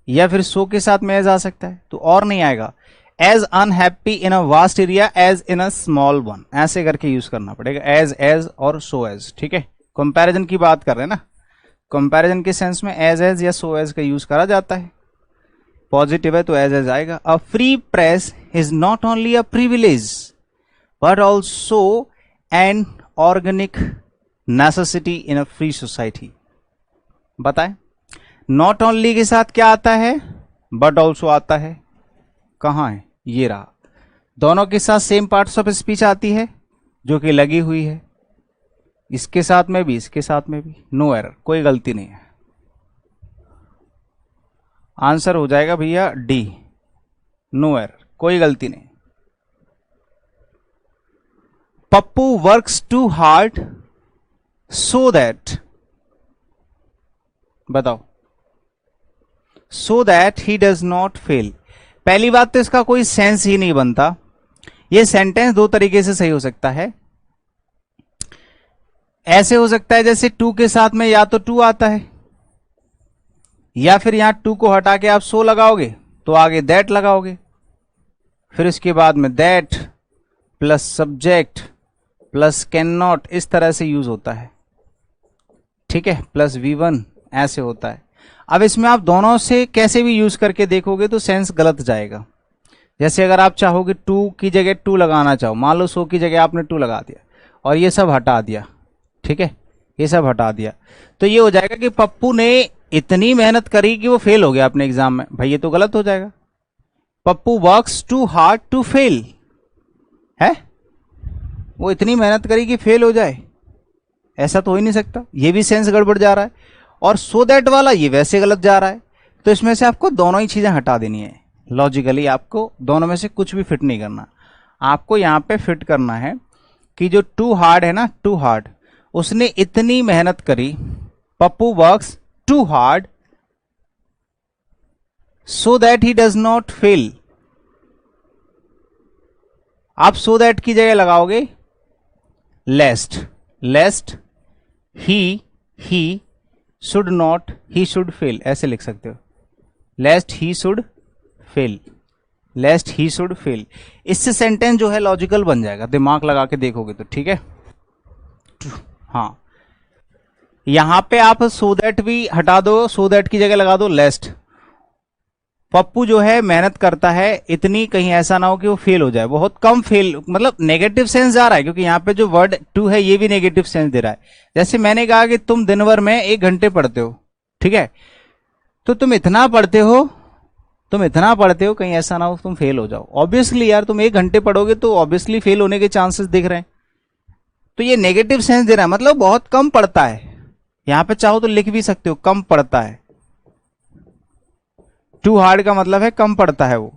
या फिर सो के साथ में एज आ सकता है, तो और नहीं आएगा। As unhappy in a vast area, as in a small one, ऐसे करके यूज करना पड़ेगा, एज और सो एज, ठीक है। कंपैरिजन की बात कर रहे हैं ना, कंपैरिजन के सेंस में एज या सो एज का यूज करा जाता है। पॉजिटिव है तो एज आएगा। A free press is not only a privilege but also an organic necessity in a free society. बताएं, नॉट ओनली के साथ क्या आता है, बट ऑल्सो आता है। कहां है, ये रहा। दोनों के साथ सेम पार्ट्स ऑफ स्पीच आती है जो कि लगी हुई है, इसके साथ में भी, इसके साथ में भी। नो एरर, कोई गलती नहीं है। आंसर हो जाएगा भैया डी, नो एरर, कोई गलती नहीं। Pappu works too hard so that, बताओ, so that he does not fail. पहली बात तो इसका कोई सेंस ही नहीं बनता। ये सेंटेंस दो तरीके से सही हो सकता है। ऐसे हो सकता है जैसे टू के साथ में या तो टू आता है, या फिर यहां टू को हटा के आप सो लगाओगे तो आगे दैट लगाओगे, फिर इसके बाद में that plus subject plus can not, इस तरह से यूज होता है, ठीक है, प्लस V1 ऐसे होता है। अब इसमें आप दोनों से कैसे भी यूज करके देखोगे तो सेंस गलत जाएगा। जैसे अगर आप चाहोगे टू की जगह टू लगाना चाहो, मान लो सो की जगह आपने टू लगा दिया और ये सब हटा दिया, ठीक है, ये सब हटा दिया, तो ये हो जाएगा कि पप्पू ने इतनी मेहनत करी कि वो फेल हो गया अपने एग्जाम में। भाई ये तो गलत हो जाएगा। Pappu works too hard to fail है, वो इतनी मेहनत करी कि फेल हो जाए, ऐसा तो हो ही नहीं सकता, ये भी सेंस गड़बड़ जा रहा है। और सो दैट वाला ये वैसे गलत जा रहा है। तो इसमें से आपको दोनों ही चीजें हटा देनी है। लॉजिकली आपको दोनों में से कुछ भी फिट नहीं करना, आपको यहां पे फिट करना है कि जो टू हार्ड है ना, टू हार्ड, उसने इतनी मेहनत करी, Pappu works too hard so that he does not fail. आप सो दैट की जगह लगाओगे lest, lest he should not, he should fail, ऐसे लिख सकते हो, lest he should fail, lest he should fail. इससे सेंटेंस जो है लॉजिकल बन जाएगा, दिमाग लगा के देखोगे तो, ठीक है। हाँ, यहां पे आप सो दैट भी हटा दो, सो दैट की जगह लगा दो लेस्ट। पप्पू जो है मेहनत करता है इतनी, कहीं ऐसा ना हो कि वो फेल हो जाए, बहुत कम फेल, मतलब नेगेटिव सेंस जा रहा है, क्योंकि यहाँ पे जो वर्ड टू है ये भी नेगेटिव सेंस दे रहा है। जैसे मैंने कहा कि तुम दिन भर में 1 घंटे पढ़ते हो, ठीक है, तो तुम इतना पढ़ते हो, तुम इतना पढ़ते हो, कहीं ऐसा ना हो तुम फेल हो जाओ। ऑब्वियसली यार तुम 1 घंटे पढ़ोगे तो ऑब्वियसली फेल होने के चांसेस दिख रहे हैं, तो ये नेगेटिव सेंस दे रहा है, मतलब बहुत कम पढ़ता है। यहां पे चाहो तो लिख भी सकते हो कम पढ़ता है, टू हार्ड का मतलब है कम पढ़ता है वो,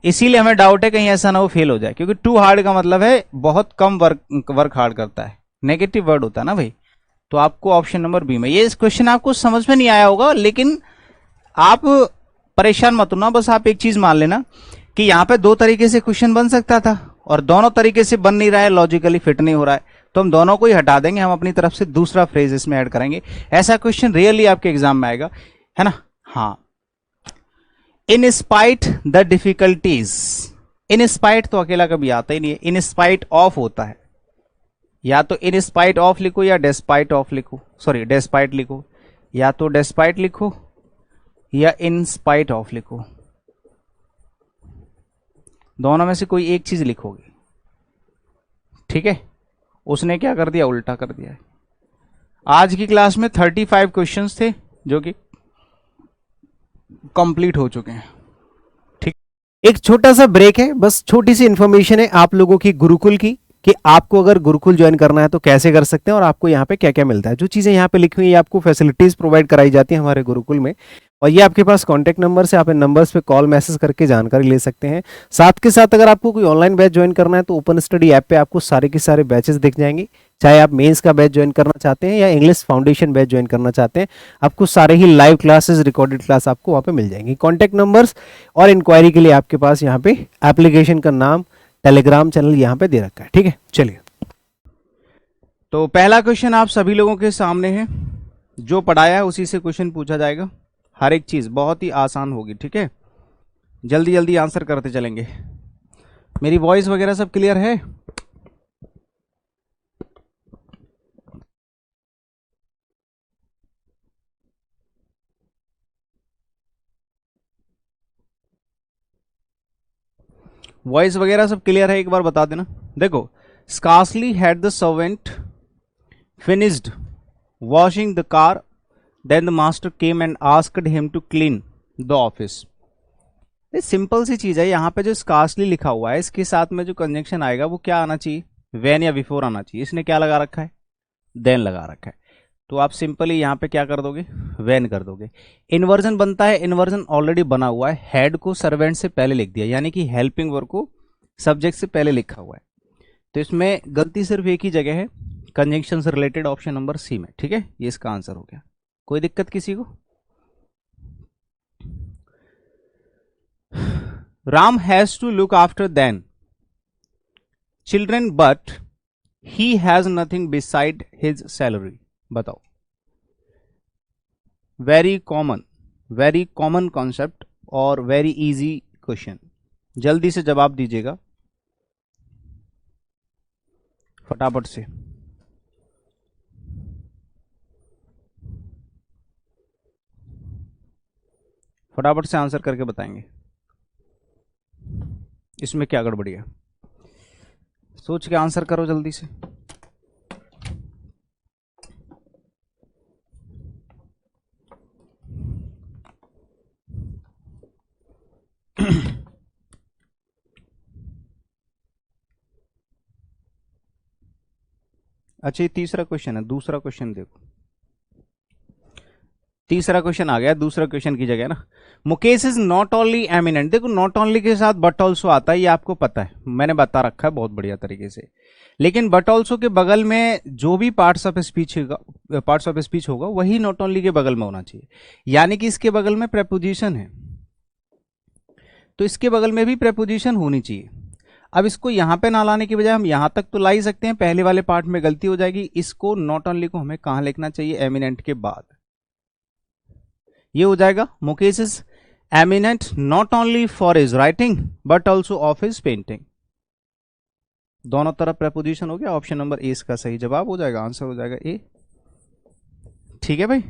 इसीलिए हमें डाउट है कहीं ऐसा ना हो फेल हो जाए, क्योंकि टू हार्ड का मतलब है बहुत कम वर्क हार्ड करता है, नेगेटिव वर्ड होता है ना भाई। तो आपको ऑप्शन नंबर बी में, ये इस क्वेश्चन आपको समझ में नहीं आया होगा, लेकिन आप परेशान मत होना, बस आप एक चीज मान लेना कि यहां पे 2 तरीके से क्वेश्चन बन सकता था और दोनों तरीके से बन नहीं रहा है, लॉजिकली फिट नहीं हो रहा है, तो हम दोनों को ही हटा देंगे, हम अपनी तरफ से दूसरा फ्रेज इसमें ऐड करेंगे। ऐसा क्वेश्चन रियली आपके एग्जाम में आएगा, है ना। हाँ, in spite the difficulties, in spite तो अकेला कभी आता ही नहीं है, इन स्पाइट ऑफ होता है, या तो इन स्पाइट ऑफ लिखो या डेस्पाइट ऑफ लिखो, सॉरी डेस्पाइट लिखो, या तो डेस्पाइट लिखो या इन स्पाइट ऑफ लिखो, दोनों में से कोई एक चीज लिखोगे, ठीक है। उसने क्या कर दिया, उल्टा कर दिया है। आज की क्लास में 35 क्वेश्चंस थे जो कि कंप्लीट हो चुके हैं, ठीक। एक छोटा सा ब्रेक है, बस छोटी सी इंफॉर्मेशन है आप लोगों की गुरुकुल की, कि आपको अगर गुरुकुल ज्वाइन करना है तो कैसे कर सकते हैं और आपको यहाँ पे क्या क्या मिलता है। जो चीज़ें यहाँ पे लिखी हुई है, आपको फैसिलिटीज़ प्रोवाइड कराई जाती हैं हमारे गुरुकुल में, और ये आपके पास कॉन्टैक्ट नंबर से आप इन नंबर्स पे कॉल मैसेज करके जानकारी ले सकते हैं। साथ के साथ अगर आपको कोई ऑनलाइन बैच ज्वाइन करना है तो ओपन स्टडी ऐप पे आपको सारे के सारे बैचेस दिख जाएंगे, चाहे आप मेंस का बैच ज्वाइन करना चाहते हैं या इंग्लिश फाउंडेशन बैच ज्वाइन करना चाहते हैं, आपको सारे ही लाइव क्लासेस, रिकॉर्डेड क्लास आपको वहाँ पे मिल जाएंगी। कॉन्टैक्ट नंबर्स और इंक्वायरी के लिए आपके पास यहाँ पे एप्लीकेशन का नाम, टेलीग्राम चैनल यहाँ पे दे रखा है, ठीक है। चलिए, तो पहला क्वेश्चन आप सभी लोगों के सामने है, जो पढ़ाया है उसी से क्वेश्चन पूछा जाएगा, हर एक चीज बहुत ही आसान होगी, ठीक है। जल्दी जल्दी आंसर करते चलेंगे। मेरी वॉइस वगैरह सब क्लियर है? वॉइस वगैरह सब क्लियर है, एक बार बता देना। देखो, scarcely had the servant finished washing the car then the master came and asked him to clean the office. ये सिंपल सी चीज है। यहाँ पे जो स्कार्सली लिखा हुआ है, इसके साथ में जो कंजंक्शन आएगा वो क्या आना चाहिए, वेन या बिफोर आना चाहिए। इसने क्या लगा रखा है, देन लगा रखा है, तो आप सिंपली यहाँ पे क्या कर दोगे, वेन कर दोगे। इन्वर्जन बनता है, इन्वर्जन ऑलरेडी बना हुआ है, हेड को सर्वेंट से पहले लिख दिया, यानी कि हेल्पिंग वर्ब को सब्जेक्ट से पहले लिखा हुआ है। तो इसमें गलती सिर्फ एक ही जगह है, कंजंक्शन से रिलेटेड, ऑप्शन नंबर सी में, ठीक है। ये इसका आंसर हो गया। कोई दिक्कत किसी को? Ram has to look after then children but he has nothing beside his salary. बताओ, वेरी कॉमन कॉन्सेप्ट और वेरी इजी क्वेश्चन। जल्दी से जवाब दीजिएगा फटाफट से। फटाफट से आंसर करके बताएंगे इसमें क्या गड़बड़ी है। सोच के आंसर करो जल्दी से। अच्छा, ये तीसरा क्वेश्चन है। दूसरा क्वेश्चन देखो, तीसरा क्वेश्चन आ गया दूसरा क्वेश्चन की जगह ना। Mukesh is not only eminent. देखो, नॉट ओनली के साथ बट ऑल्सो आता है, ये आपको पता है, मैंने बता रखा है बहुत बढ़िया तरीके से। लेकिन बट ऑल्सो के बगल में जो भी पार्ट्स ऑफ स्पीच होगा वही नॉट ओनली के बगल में होना चाहिए। यानी कि इसके बगल में प्रेपोजिशन है तो इसके बगल में भी प्रेपोजिशन होनी चाहिए। अब इसको यहां पे ना लाने की बजाय हम यहां तक तो ला ही सकते हैं, पहले वाले पार्ट में गलती हो जाएगी। इसको नॉट ओनली को हमें कहां लिखना चाहिए? एमिनेंट के बाद। ये हो जाएगा Mukesh is eminent not only for his writing but also of his painting. दोनों तरफ प्रेपोजिशन हो गया। ऑप्शन नंबर ए इसका सही जवाब हो जाएगा, आंसर हो जाएगा ए। ठीक है भाई।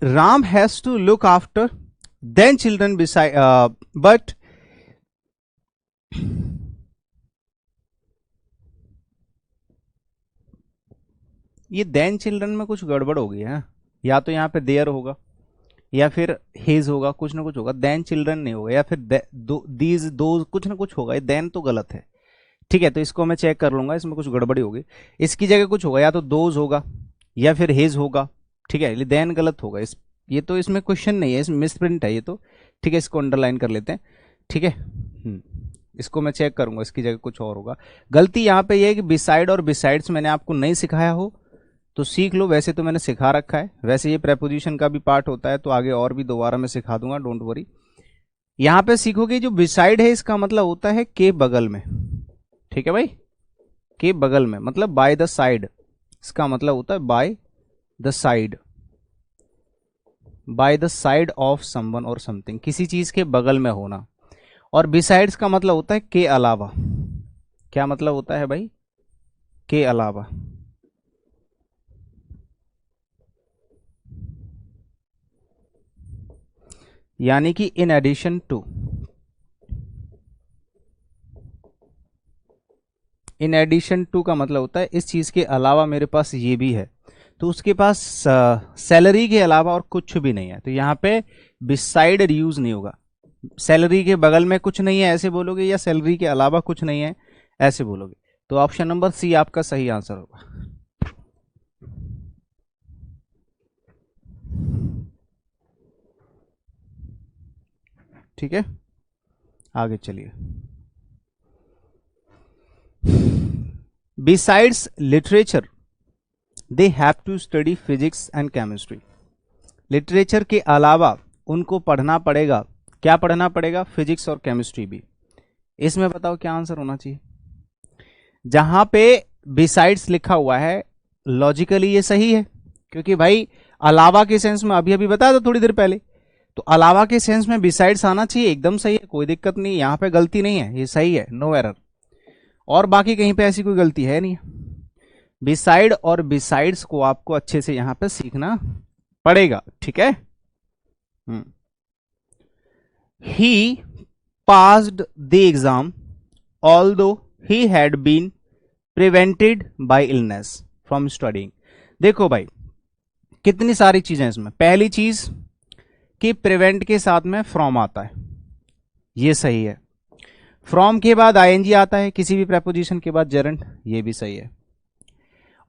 Ram has to look after then children beside but ये देन चिल्ड्रन में कुछ गड़बड़ हो गई है। या तो यहां पे देयर होगा या फिर हेज होगा, कुछ ना कुछ होगा। देन चिल्ड्रन नहीं होगा, या फिर दीज दो, कुछ ना कुछ होगा। ये देन तो गलत है। ठीक है, तो इसको मैं चेक कर लूंगा, इसमें कुछ गड़बड़ी होगी। इसकी जगह कुछ होगा, या तो दोज होगा या फिर हेज होगा। ठीक है, देन गलत होगा। ये तो इसमें क्वेश्चन नहीं है, इसमें मिसप्रिंट है ये तो। ठीक है, इसको अंडरलाइन कर लेते हैं। ठीक है, इसको मैं चेक करूंगा, इसकी जगह कुछ और होगा। गलती यहां पे ये है कि बिसाइड और बिसाइड्स मैंने आपको नहीं सिखाया हो तो सीख लो। वैसे तो मैंने सिखा रखा है, वैसे ये प्रेपोजिशन का भी पार्ट होता है तो आगे और भी दोबारा मैं सिखा दूंगा, डोंट वरी। यहां पे सीखोगे जो बिसाइड है इसका मतलब होता है के बगल में। ठीक है भाई, के बगल में मतलब बाय द साइड। इसका मतलब होता है by the side, by the side of someone और समथिंग, किसी चीज के बगल में होना। और बिसाइड्स का मतलब होता है के अलावा। क्या मतलब होता है भाई? के अलावा। यानी कि in addition to. In addition to का मतलब होता है इस चीज के अलावा मेरे पास ये भी है, तो उसके पास सैलरी के अलावा और कुछ भी नहीं है। तो यहां पे बिसाइड यूज नहीं होगा। सैलरी के बगल में कुछ नहीं है ऐसे बोलोगे, या सैलरी के अलावा कुछ नहीं है ऐसे बोलोगे। तो ऑप्शन नंबर सी आपका सही आंसर होगा। ठीक है, आगे चलिए। Besides literature they have to study physics and chemistry. Literature के अलावा उनको पढ़ना पड़ेगा। क्या पढ़ना पड़ेगा? फिजिक्स और केमिस्ट्री भी। इसमें बताओ क्या आंसर होना चाहिए? जहां पे बिसाइड्स लिखा हुआ है लॉजिकली ये सही है, क्योंकि भाई अलावा के सेंस में अभी अभी बताया था थोड़ी देर पहले, तो अलावा के सेंस में बिसाइड्स आना चाहिए। एकदम सही है, कोई दिक्कत नहीं, यहां पे गलती नहीं है, ये सही है, नो एरर। और बाकी कहीं पे ऐसी कोई गलती है नहीं। बिसाइड और बिसाइड्स को आपको अच्छे से यहां पे सीखना पड़ेगा। ठीक है। He passed the exam although he had been prevented by illness from studying. देखो भाई, कितनी सारी चीजें इसमें। पहली चीज कि प्रिवेंट के साथ में फ्रॉम आता है, ये सही है। फ्रॉम के बाद आईएनजी आता है, किसी भी प्रेपोजिशन के बाद जेरंड, ये भी सही है।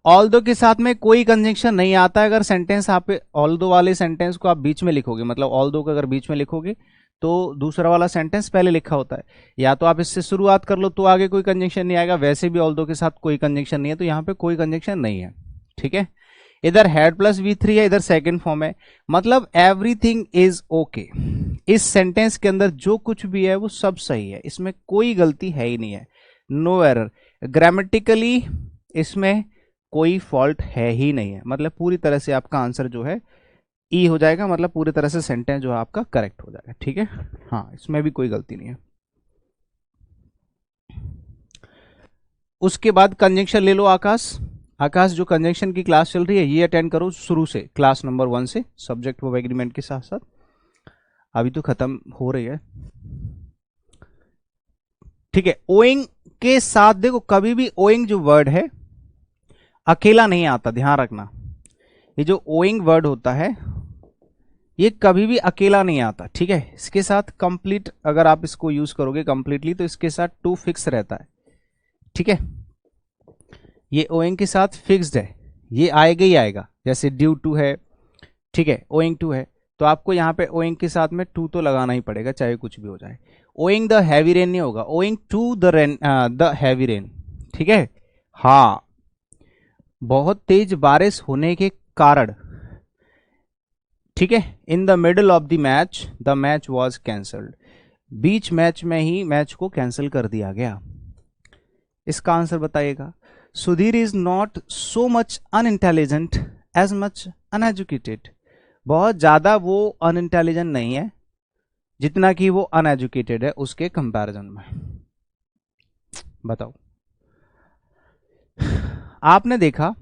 ऑल्दो के साथ में कोई कंजंक्शन नहीं आता है। अगर सेंटेंस आप ऑल्दो वाले सेंटेंस को आप बीच में लिखोगे, मतलब ऑल्दो को अगर बीच में लिखोगे तो दूसरा वाला सेंटेंस पहले लिखा होता है। या तो आप इससे शुरुआत कर लो तो आगे कोई कंजंक्शन नहीं आएगा। वैसे भी ऑल्दो के साथ कोई कंजंक्शन नहीं है, तो यहां पे कोई कंजंक्शन नहीं है। ठीक है, इधर हैड प्लस V3 है, इधर सेकंड फॉर्म है, मतलब एवरीथिंग इज ओके। इस सेंटेंस के अंदर जो कुछ भी है वो सब सही है, इसमें कोई गलती है ही नहीं है, नो एरर। ग्रामेटिकली इसमें कोई फॉल्ट है ही नहीं है, मतलब पूरी तरह से आपका आंसर जो है ई हो जाएगा, मतलब पूरी तरह से सेंटेंस जो है आपका करेक्ट हो जाएगा, ठीक है। हाँ, इसमें भी कोई गलती नहीं है। उसके बाद कंजंक्शन ले लो। आकाश जो कंजंक्शन की क्लास चल रही है ये अटेंड करो शुरू से, क्लास नंबर 1 से, सब्जेक्ट वर्ब एग्रीमेंट के साथ साथ, अभी तो खत्म हो रही है, ठीक है। ओइंग के साथ देखो, कभी भी ओइंग जो वर्ड है अकेला नहीं आता, ध्यान रखना। ये जो ओइंग वर्ड होता है ये कभी भी अकेला नहीं आता, ठीक है। इसके साथ कंप्लीट, अगर आप इसको यूज करोगे कंप्लीटली तो इसके साथ टू फिक्स रहता है, ठीक है। ये ओइंग के साथ फिक्स्ड है, ये आएगा ही आएगा, जैसे ड्यू टू है, ठीक है, ओइंग टू है, तो आपको यहाँ पे ओइंग के साथ में टू तो लगाना ही पड़ेगा, चाहे कुछ भी हो जाए। ओइंग द हैवी रेन नहीं होगा, owing to the heavy rain, ठीक है। हाँ, बहुत तेज बारिश होने के कारण, ठीक है। In the middle of the match was cancelled, beach match में ही मैच को कैंसिल कर दिया गया। इसका आंसर बताइएगा। Sudhir is not so much unintelligent as much uneducated, बहुत ज्यादा वो अनइंटेलिजेंट नहीं है जितना कि वो अनएजुकेटेड है उसके कंपैरिजन में। बताओ, आपने देखा,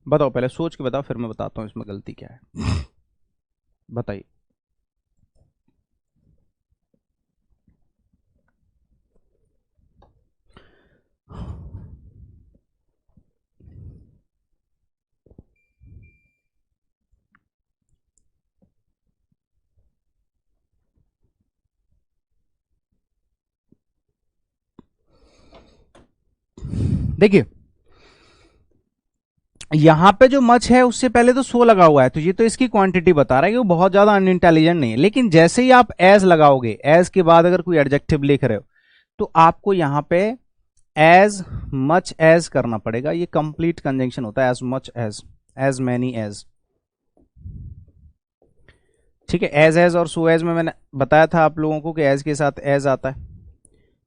बताओ, पहले सोच के बताओ फिर मैं बताता हूं इसमें गलती क्या है। बताइए। देखिए, यहां पे जो मच है उससे पहले तो सो लगा हुआ है, तो ये तो इसकी क्वांटिटी बता रहा है कि वो बहुत ज्यादा अनइंटेलिजेंट नहीं है। लेकिन जैसे ही आप एज लगाओगे, एज के बाद अगर कोई एडजेक्टिव लिख रहे हो तो आपको यहां पे एज मच एज करना पड़ेगा। ये कंप्लीट कंजंक्शन होता है, as much as many as, ठीक है। एज और सो एज में मैंने बताया था आप लोगों को कि एज के साथ एज आता है,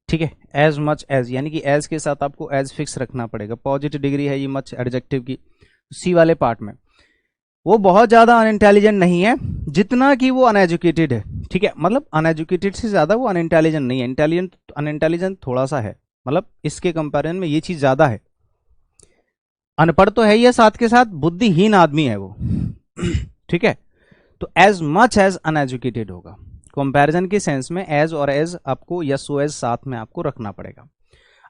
ठीक है। एज मच एज, यानी कि एज के साथ आपको एज फिक्स रखना पड़ेगा। पॉजिटिव डिग्री है ये मच एडजेक्टिव की, सी वाले पार्ट में। वो बहुत ज्यादा अनइंटेलिजेंट नहीं है जितना कि वो अनएजुकेटेड है, ठीक है। मतलब अनएजुकेटेड से ज्यादा वो अनइंटेलिजेंट नहीं है, अनइंटेलिजेंट थोड़ा सा है, मतलब इसके कंपैरिजन में ये चीज ज्यादा है। अनपढ़ तो है ही है, साथ के साथ बुद्धिहीन आदमी है वो, ठीक है। तो एज मच एज अनएजुकेटेड होगा कंपैरिजन के सेंस में। एज और एज आपको या सो एज साथ में आपको रखना पड़ेगा।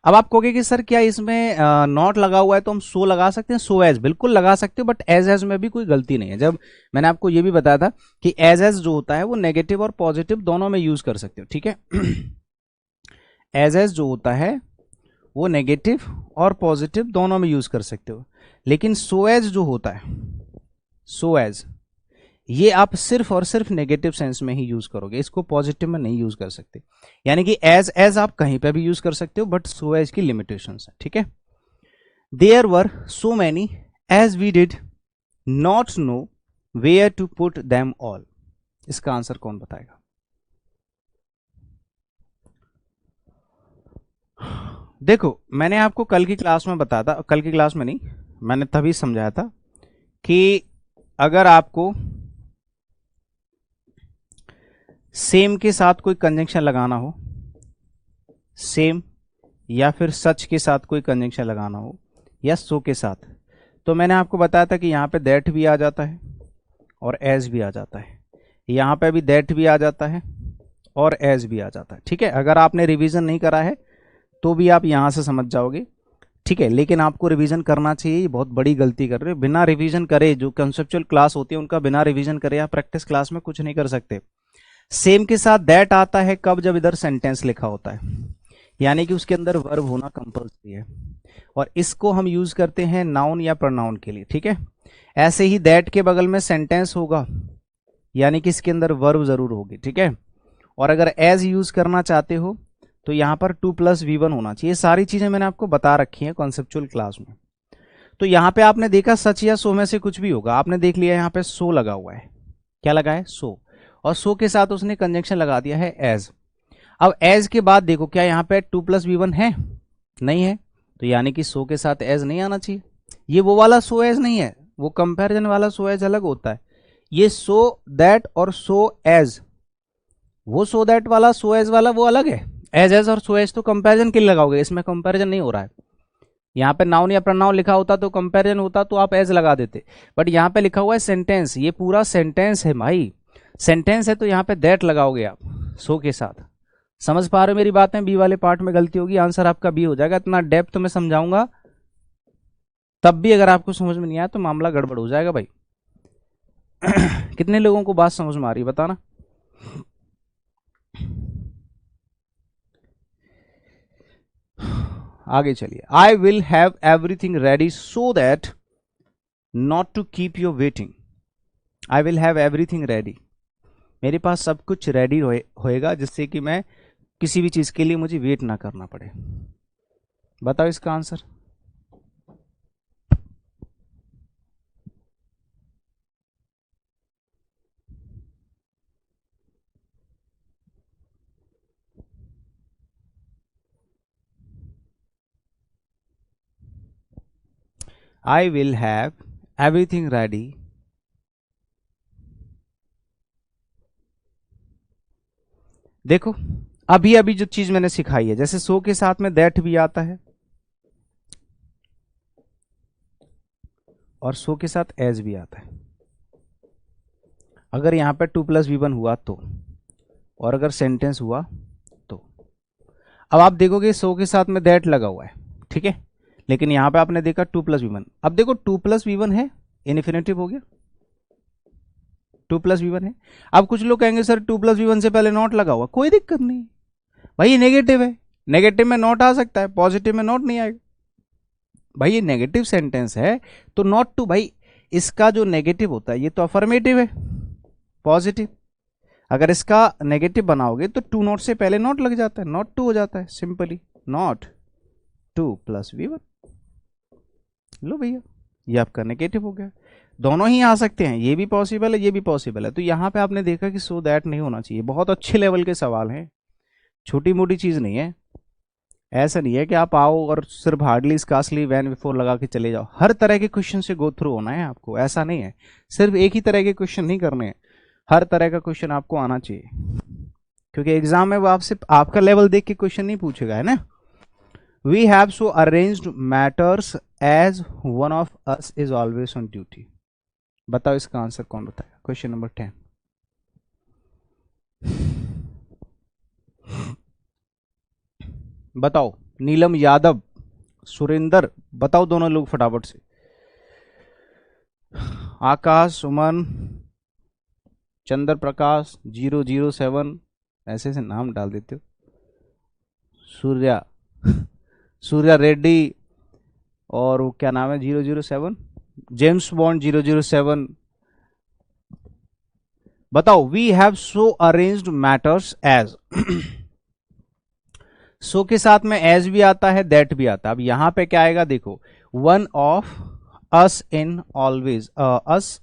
अब आप कहोगे कि सर क्या इसमें नॉट लगा हुआ है तो हम सो लगा सकते हैं? सो एज बिल्कुल लगा सकते हो, बट एज में भी कोई गलती नहीं है। जब मैंने आपको ये भी बताया था कि एज जो होता है वो नेगेटिव और पॉजिटिव दोनों में यूज कर सकते हो, ठीक है। एज जो होता है वो नेगेटिव और पॉजिटिव दोनों में यूज कर सकते हो, लेकिन सो एज जो होता है, सो एज, ये आप सिर्फ और सिर्फ नेगेटिव सेंस में ही यूज करोगे, इसको पॉजिटिव में नहीं यूज कर सकते। यानी कि एज आप कहीं पे भी यूज कर सकते हो, बट सो एज की लिमिटेशंस है, ठीक है। There were so many as we did not know where to put them all. इसका आंसर कौन बताएगा? देखो, मैंने आपको कल की क्लास में बताया था, कल की क्लास में नहीं, मैंने तभी समझाया था कि अगर आपको सेम के साथ कोई कंजंक्शन लगाना हो, सेम या फिर सच के साथ कोई कंजंक्शन लगाना हो, या सो के साथ, तो मैंने आपको बताया था कि यहाँ पे दैट भी आ जाता है और एज भी आ जाता है। यहाँ पे भी दैट भी आ जाता है और एज भी आ जाता है, ठीक है। अगर आपने रिवीजन नहीं करा है तो भी आप यहाँ से समझ जाओगे, ठीक है। लेकिन आपको रिवीजन करना चाहिए, ये बहुत बड़ी गलती कर रहे हो। बिना रिवीजन करे जो कंसेप्चुअल क्लास होती है उनका बिना रिवीजन करे आप प्रैक्टिस क्लास में कुछ नहीं कर सकते। सेम के साथ दैट आता है कब? जब इधर सेंटेंस लिखा होता है, यानी कि उसके अंदर वर्ब होना कंपल्सरी है, और इसको हम यूज करते हैं नाउन या प्रोनाउन के लिए, ठीक है। ऐसे ही दैट के बगल में सेंटेंस होगा, यानी कि इसके अंदर वर्ब जरूर होगी, ठीक है। और अगर एज यूज करना चाहते हो तो यहां पर 2+V1 होना चाहिए। सारी चीजें मैंने आपको बता रखी हैं कॉन्सेप्चुअल क्लास में। तो यहां पे आपने देखा सच या सो में से कुछ भी होगा। आपने देख लिया यहाँ पे सो लगा हुआ है, क्या लगा है? सो, और सो के साथ उसने कंजंक्शन लगा दिया है एज। अब एज के बाद देखो क्या यहाँ पे 2+v1 है? नहीं है, तो यानी कि सो के साथ एज नहीं आना चाहिए। ये वो वाला सो एज नहीं है, वो कंपैरिजन वाला सो एज अलग होता है। ये सो दैट और सो एज, वो सो दैट वाला सो एज वाला वो अलग है। एज एज और सो एज तो कंपैरिजन के लिए लगाओगे, इसमें कंपैरिजन नहीं हो रहा है। यहाँ पे नाउन या प्रनाउन लिखा होता तो कंपैरिजन होता तो आप एज लगा देते, बट यहाँ पे लिखा हुआ है सेंटेंस, ये पूरा सेंटेंस है भाई, सेंटेंस है तो यहाँ पे दैट लगाओगे आप सो के साथ। समझ पा रहे हो मेरी बातें? बी वाले पार्ट में गलती होगी, आंसर आपका बी हो जाएगा। इतना डेप्थ में समझाऊंगा तब भी अगर आपको समझ में नहीं आया तो मामला गड़बड़ हो जाएगा भाई। कितने लोगों को बात समझ में आ रही है बताना। आगे चलिए, I will have everything ready so that not to keep you waiting. I will have everything ready, मेरे पास सब कुछ रेडी होएगा जिससे कि मैं किसी भी चीज के लिए मुझे वेट ना करना पड़े। बताओ इसका answer. I will have everything ready देखो अभी अभी जो चीज मैंने सिखाई है, जैसे सो के साथ में दैट भी आता है और सो के साथ एज भी आता है। अगर यहां पे 2+v1 हुआ तो, और अगर सेंटेंस हुआ तो। अब आप देखोगे सो के साथ में दैट लगा हुआ है, ठीक है, लेकिन यहां पे आपने देखा 2+v1। अब देखो 2+v1 है, इन्फिनेटिव हो गया, 2+v1 है। अब कुछ लोग कहेंगे सर 2+v1 से पहले नॉट लगा हुआ, कोई दिक्कत नहीं भाई, ये नेगेटिव है, नेगेटिव में नॉट आ सकता है, पॉजिटिव में नॉट नहीं आएगा भाई। ये नेगेटिव सेंटेंस है तो नॉट टू, भाई इसका जो नेगेटिव होता है ये तो अफर्मेटिव है, पॉजिटिव। अगर इसका नेगेटिव बनाओगे तो टू नॉट से पहले नॉट लग जाता है, नॉट टू हो जाता है, सिंपली नॉट 2+v1। लो भैया, ये आपका नेगेटिव हो गया। दोनों ही आ सकते हैं, ये भी पॉसिबल है, ये भी पॉसिबल है। तो यहां पे आपने देखा कि सो दैट नहीं होना चाहिए। बहुत अच्छे लेवल के सवाल हैं, छोटी मोटी चीज नहीं है। ऐसा नहीं है कि आप आओ और सिर्फ हार्डली स्कार्सली वैन बिफोर लगा के चले जाओ। हर तरह के क्वेश्चन से गो थ्रू होना है आपको, ऐसा नहीं है सिर्फ एक ही तरह के क्वेश्चन नहीं करने हैं, हर तरह का क्वेश्चन आपको आना चाहिए, क्योंकि एग्जाम में वो आपसे आपका लेवल देख के क्वेश्चन नहीं पूछेगा, है ना। We have so arranged matters as one of us is always on duty. बताओ इसका आंसर कौन बताएगा? Question number 10। बताओ, नीलम यादव, सुरेंद्र, बताओ दोनों लोग फटाफट से। आकाश, सुमन, चंद्र प्रकाश 007, ऐसे ऐसे नाम डाल देते हो। सूर्या, सूर्या रेड्डी, और वो क्या नाम है 007, जेम्स बॉन्ड 007। बताओ, we have so arranged matters as. So के साथ में एज भी आता है, दैट भी आता है। अब यहां पे क्या आएगा देखो, one of us in always, us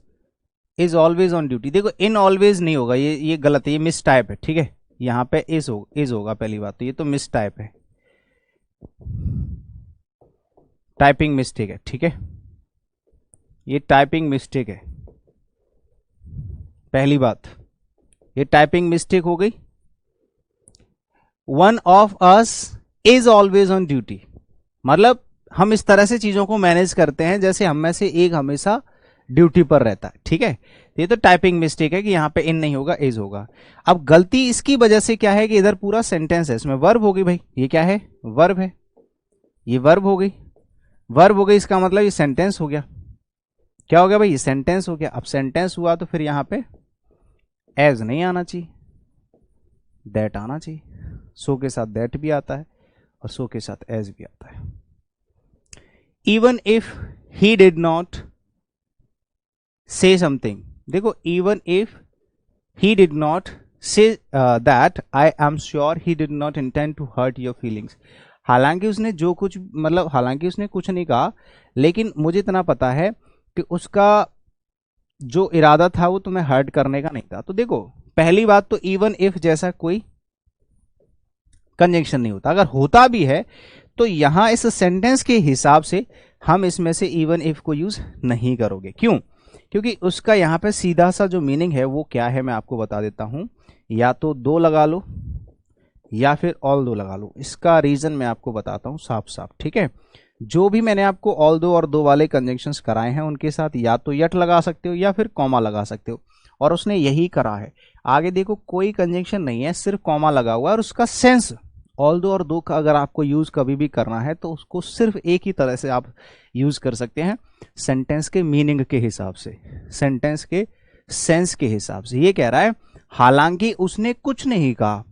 is always on duty. देखो इन ऑलवेज नहीं होगा, ये गलत है, ये मिस टाइप है, ठीक है। यहां पे इज होगा पहली बात तो, ये तो मिस टाइप है, टाइपिंग मिस्टेक है, ठीक है, ये टाइपिंग मिस्टेक है। पहली बात, ये टाइपिंग मिस्टेक हो गई। One of us is always on duty, मतलब हम इस तरह से चीजों को मैनेज करते हैं जैसे हम में से एक हमेशा ड्यूटी पर रहता है, ठीक है। ये तो टाइपिंग मिस्टेक है कि यहां पे इन नहीं होगा, इज होगा। अब गलती इसकी वजह से क्या है कि इधर पूरा सेंटेंस है, इसमें वर्ब होगी भाई, ये क्या है, वर्ब है, ये वर्ब हो गई, वर्ब हो गई, इसका मतलब ये सेंटेंस हो गया। क्या हो गया भाई, ये सेंटेंस हो गया। अब सेंटेंस हुआ तो फिर यहां पे एज नहीं आना चाहिए, दैट आना चाहिए। सो के साथ दैट भी आता है और सो के साथ एज भी आता है। Even if he did not say something, देखो even if he did not say that, I am sure he did not intend to hurt your feelings. हालांकि उसने जो कुछ, मतलब हालांकि उसने कुछ नहीं कहा, लेकिन मुझे इतना पता है कि उसका जो इरादा था वो तुम्हें हर्ट करने का नहीं था। तो देखो पहली बात तो इवन इफ जैसा कोई कंजंक्शन नहीं होता। अगर होता भी है तो यहां इस सेंटेंस के हिसाब से हम इसमें से इवन इफ को यूज नहीं करोगे। क्यों? क्योंकि उसका यहाँ पे सीधा सा जो मीनिंग है वो क्या है मैं आपको बता देता हूं। या तो दो लगा लो या फिर ऑल दो लगा लो। इसका रीजन मैं आपको बताता हूं साफ साफ, ठीक है। जो भी मैंने आपको ऑल दो और दो वाले कंजंक्शंस कराए हैं उनके साथ या तो यट लगा सकते हो या फिर कॉमा लगा सकते हो, और उसने यही करा है। आगे देखो कोई कंजंक्शन नहीं है, सिर्फ कॉमा लगा हुआ है, और उसका सेंस ऑल दो और दो का अगर आपको यूज कभी भी करना है तो उसको सिर्फ एक ही तरह से आप यूज कर सकते हैं, सेंटेंस के मीनिंग के हिसाब से, सेंटेंस के सेंस के हिसाब से। ये कह रहा है हालांकि उसने कुछ नहीं कहा,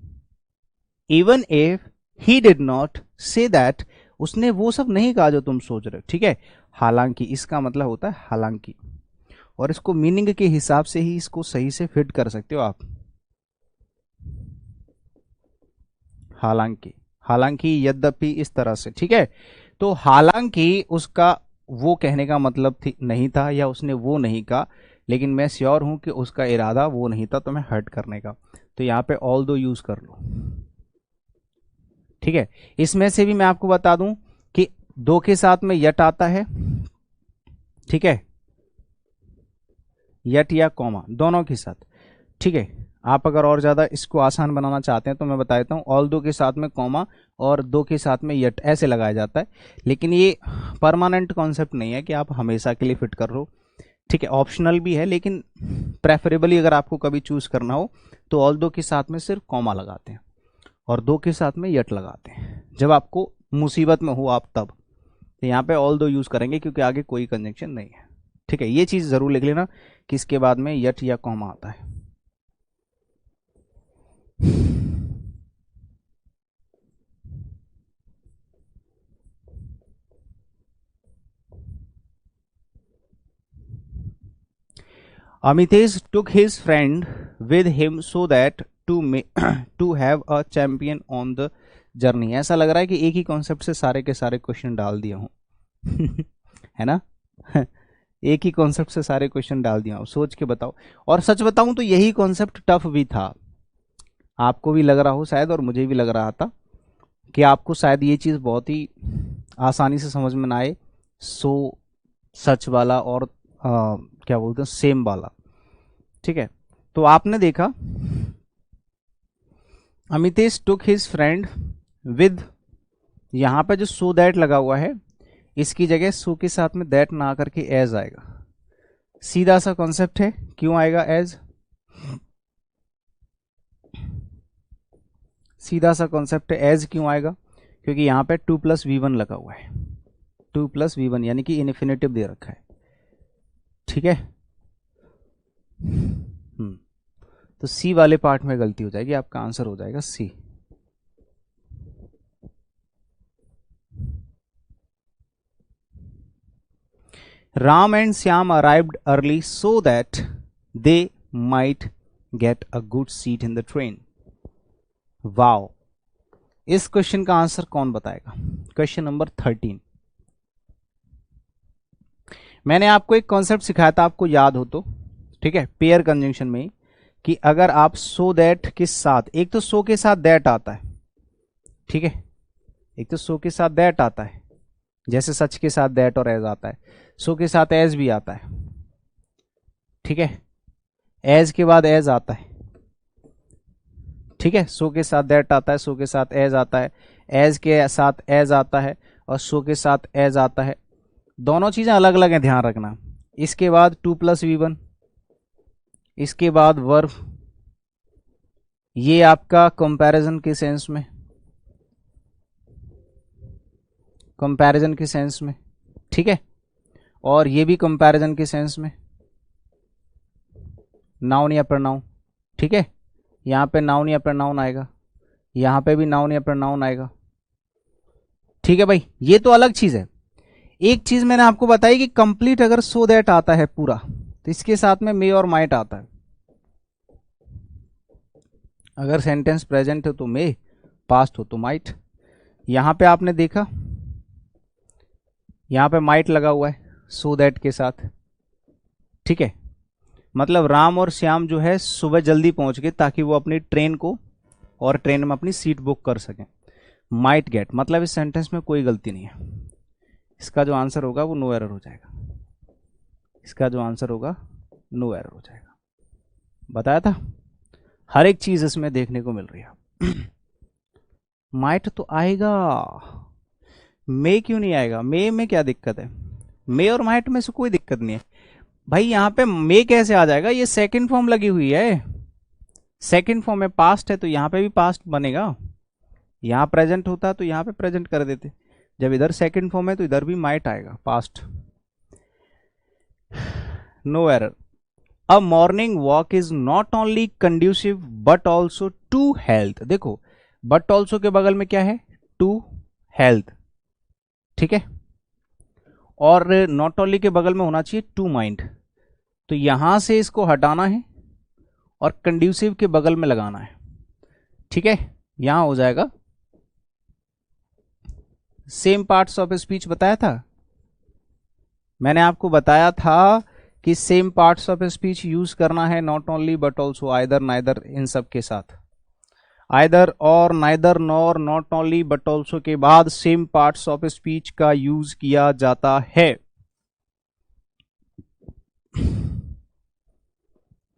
even if he did not say that, उसने वो सब नहीं कहा जो तुम सोच रहे हो, ठीक है। हालांकि इसका मतलब होता है हालांकि, और इसको मीनिंग के हिसाब से ही इसको सही से फिट कर सकते हो आप। हालांकि, हालांकि, यद्यपि, इस तरह से, ठीक है। तो हालांकि उसका वो कहने का मतलब नहीं था या उसने वो नहीं कहा, लेकिन मैं श्योर हूं कि उसका इरादा वो नहीं था तुम्हें हर्ट करने का, तो यहां पे ऑल दो यूज कर लो, ठीक है। इसमें से भी मैं आपको बता दूं कि दो के साथ में यट आता है, ठीक है, यट या कॉमा दोनों के साथ, ठीक है। आप अगर और ज्यादा इसको आसान बनाना चाहते हैं तो मैं बता देता हूं, ऑल दो के साथ में कॉमा और दो के साथ में यट ऐसे लगाया जाता है, लेकिन ये परमानेंट कॉन्सेप्ट नहीं है कि आप हमेशा के लिए फिट कर लो, ठीक है। ऑप्शनल भी है, लेकिन प्रेफरेबली अगर आपको कभी चूज करना हो तो ऑल दो के साथ में सिर्फ कॉमा लगाते हैं और दो के साथ में यट लगाते हैं, जब आपको मुसीबत में हो आप तब, तो यहाँ पे ऑल दो यूज करेंगे क्योंकि आगे कोई कंजंक्शन नहीं है, ठीक है। ये चीज जरूर लिख लेना कि इसके बाद में यट या कॉमा आता है। Amitesh took his friend with him so that to have a champion on the journey। ऐसा लग रहा है कि एक ही कॉन्सेप्ट से सारे के सारे क्वेश्चन डाल दिया हूं है ना एक ही कॉन्सेप्ट से सारे क्वेश्चन डाल दिया हूं, सोच के बताओ। और सच बताऊं तो यही कॉन्सेप्ट टफ भी था, आपको भी लग रहा हो शायद, और मुझे भी लग रहा था कि आपको शायद ये चीज बहुत ही आसानी से समझ में ना आए, सो सच वाला और क्या बोलते हैं सेम वाला, ठीक है। तो आपने देखा Amitesh took his friend with, यहां पे जो सो दैट लगा हुआ है इसकी जगह सो के साथ में दैट ना करके एज आएगा। सीधा सा कॉन्सेप्ट है, क्यों आएगा एज? सीधा सा कॉन्सेप्ट है, एज क्यों आएगा? क्योंकि यहां पे 2+V1 लगा हुआ है, 2+V1 यानी कि इन्फिनेटिव दे रखा है, ठीक है। तो सी वाले पार्ट में गलती हो जाएगी, आपका आंसर हो जाएगा C. Ram and Shyam arrived early so that they might get a good seat in the train. Wow, इस क्वेश्चन का आंसर कौन बताएगा? Question number 13। मैंने आपको एक कॉन्सेप्ट सिखाया था, आपको याद हो तो, ठीक है, पेयर कंजंक्शन में, कि अगर आप सो दैट के साथ, एक तो सो के साथ दैट आता है, ठीक है, एक तो सो के साथ दैट आता है, जैसे सच के साथ दैट और एज आता है, सो के साथ एज भी आता है, ठीक है, एज के बाद एज आता है, ठीक है, सो के साथ दैट आता है, सो के साथ एज आता है, एज के साथ एज आता है और सो के साथ एज आता है, दोनों चीजें अलग अलग हैं, ध्यान रखना। इसके बाद 2+V1, इसके बाद वर्ब, ये आपका कंपैरिजन के सेंस में, कंपैरिजन के सेंस में, ठीक है, और ये भी कंपैरिजन के सेंस में, नाउन या प्रोनाउन, ठीक है, यहां पे नाउन या प्रोनाउन आएगा, यहां पे भी नाउन या प्रोनाउन आएगा, ठीक है भाई। ये तो अलग चीज है। एक चीज मैंने आपको बताई कि कंप्लीट अगर सो दैट आता है पूरा, तो इसके साथ में मे और माइट आता है। अगर सेंटेंस प्रेजेंट हो तो मे, पास्ट हो तो माइट। यहां पे आपने देखा, यहां पे माइट लगा हुआ है सो दैट के साथ, ठीक है, मतलब राम और श्याम जो है सुबह जल्दी पहुंच गए ताकि वो अपनी ट्रेन को और ट्रेन में अपनी सीट बुक कर सकें। माइट गेट, मतलब इस सेंटेंस में कोई गलती नहीं है। इसका जो आंसर होगा वो नो एरर हो जाएगा, इसका जो आंसर होगा नो एरर हो जाएगा। बताया था, हर एक चीज इसमें देखने को मिल रही है। माइट तो आएगा, मे क्यों नहीं आएगा? मे में क्या दिक्कत है? मे और माइट में से कोई दिक्कत नहीं है भाई। यहां पे मे कैसे आ जाएगा? ये सेकंड फॉर्म लगी हुई है, सेकंड फॉर्म में पास्ट है तो यहां पे भी पास्ट बनेगा। यहां प्रेजेंट होता तो यहां पे प्रेजेंट कर देते, जब इधर सेकंड फॉर्म है तो इधर भी माइट आएगा, past. No error. A morning walk is not only conducive but also to health. देखो बट ऑल्सो के बगल में क्या है? टू हेल्थ, ठीक है। और नॉट ओनली के बगल में होना चाहिए टू माइंड, तो यहां से इसको हटाना है और कंड्यूसिव के बगल में लगाना है, ठीक है। यहां हो जाएगा सेम पार्ट्स ऑफ स्पीच। बताया था मैंने आपको, बताया था कि same parts of speech use करना है, not only but also, either neither, इन सब के साथ। आइदर और, neither nor, not only but also के बाद सेम पार्ट्स ऑफ स्पीच का यूज किया जाता है।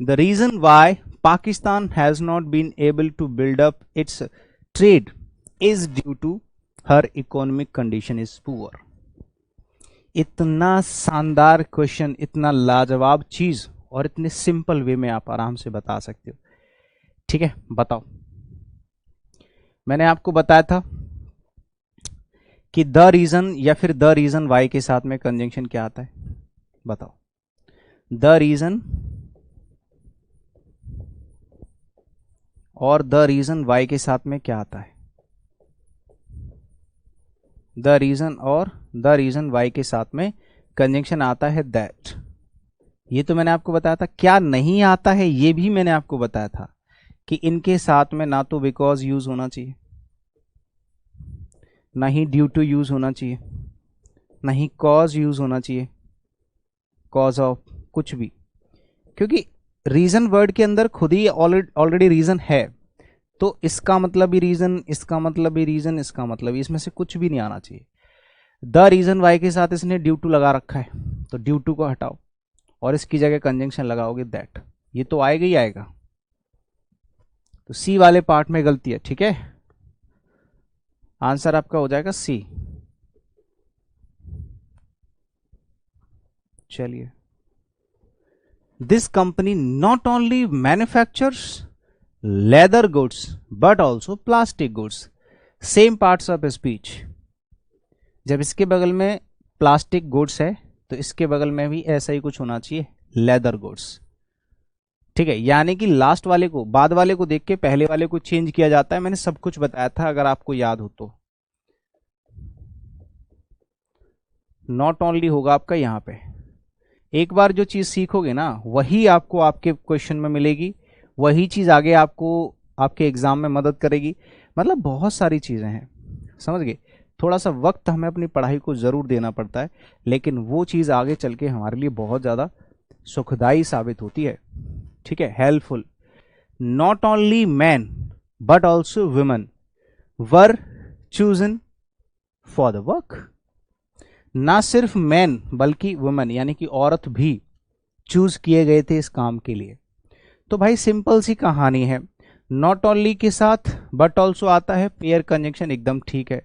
The reason why Pakistan has not been able to build up its trade is due to her economic condition is poor. इतना शानदार question, इतना लाजवाब चीज और इतने सिंपल वे में आप आराम से बता सकते हो, ठीक है। बताओ, मैंने आपको बताया था कि द रीजन या फिर द रीजन वाई के साथ में कंजंक्शन क्या आता है? बताओ। द रीजन और द रीजन वाई के साथ में क्या आता है? द रीजन और द रीजन वाई के साथ में कंजंक्शन आता है दैट। ये तो मैंने आपको बताया था। क्या नहीं आता है ये भी मैंने आपको बताया था कि इनके साथ में ना तो बिकॉज यूज होना चाहिए, ना ही ड्यू टू यूज होना चाहिए, ना ही कॉज यूज होना चाहिए, कॉज ऑफ, कुछ भी, क्योंकि रीजन वर्ड के अंदर खुद ही ऑलरेडी रीजन है, तो इसका मतलब भी रीजन, इसका मतलब भी रीजन, इसका मतलब इसमें से कुछ भी नहीं आना चाहिए। द रीजन वाई के साथ इसने ड्यू टू लगा रखा है, तो ड्यू टू को हटाओ और इसकी जगह कंजंक्शन लगाओगे दैट, ये तो आएगा ही आएगा। तो सी वाले पार्ट में गलती है, ठीक है। आंसर आपका हो जाएगा सी। चलिए, this company not only manufactures leather goods but also plastic goods, same parts of speech. जब इसके बगल में प्लास्टिक गुड्स है तो इसके बगल में भी ऐसा ही कुछ होना चाहिए, लेदर गुड्स, ठीक है। यानी कि लास्ट वाले को, बाद वाले को देख के पहले वाले को चेंज किया जाता है। मैंने सब कुछ बताया था, अगर आपको याद हो तो। नॉट ओनली होगा आपका यहां पे। एक बार जो चीज सीखोगे ना वही आपको आपके क्वेश्चन में मिलेगी, वही चीज आगे आपको आपके एग्जाम में मदद करेगी। मतलब बहुत सारी चीजें हैं, समझ गए। थोड़ा सा वक्त हमें अपनी पढ़ाई को जरूर देना पड़ता है, लेकिन वो चीज आगे चल के हमारे लिए बहुत ज्यादा सुखदायी साबित होती है, ठीक है, helpful. Not only man but also women were chosen for the work. ना सिर्फ मैन बल्कि वुमेन यानी कि औरत भी चूज किए गए थे इस काम के लिए। तो भाई सिंपल सी कहानी है, नॉट ओनली के साथ बट ऑल्सो आता है, पेयर कंजंक्शन एकदम ठीक है।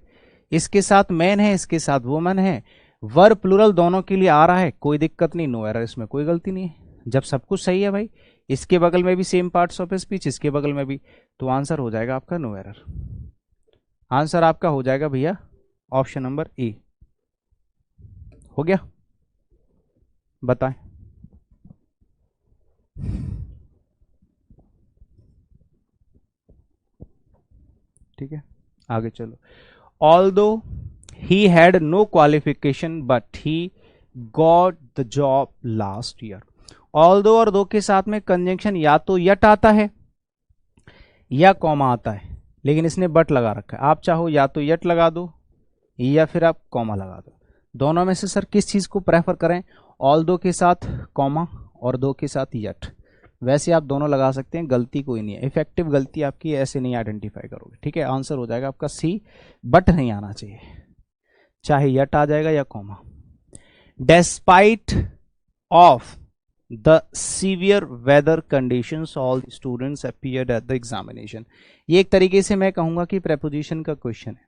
इसके साथ मैन है, इसके साथ वुमेन है, वर प्लूरल दोनों के लिए आ रहा है, कोई दिक्कत नहीं, नो एरर, इसमें कोई गलती नहीं है। जब सब कुछ सही है भाई, इसके बगल में भी सेम पार्ट्स ऑफ स्पीच, इसके बगल में भी, तो आंसर हो जाएगा आपका नो एरर। आंसर आपका हो जाएगा भैया ऑप्शन नंबर ए। हो गया? बताएं। ठीक है, आगे चलो। Although he had no qualification but he got the job last year. Although और दो के साथ में कंजंक्शन या तो यट आता है या कॉमा आता है, लेकिन इसने बट लगा रखा है। आप चाहो या तो यट लगा दो या फिर आप कॉमा लगा दो। दोनों में से सर किस चीज को प्रेफर करें? ऑल्दो के साथ कॉमा और दो के साथ यट। वैसे आप दोनों लगा सकते हैं, गलती कोई नहीं है। इफेक्टिव गलती आपकी ऐसे नहीं आइडेंटिफाई करोगे, ठीक है। आंसर हो जाएगा आपका सी, बट नहीं आना चाहिए, चाहे यट आ जाएगा या comma. Despite of the severe weather conditions all students appeared at the examination. ये एक तरीके से मैं कहूंगा कि प्रेपोजिशन का क्वेश्चन है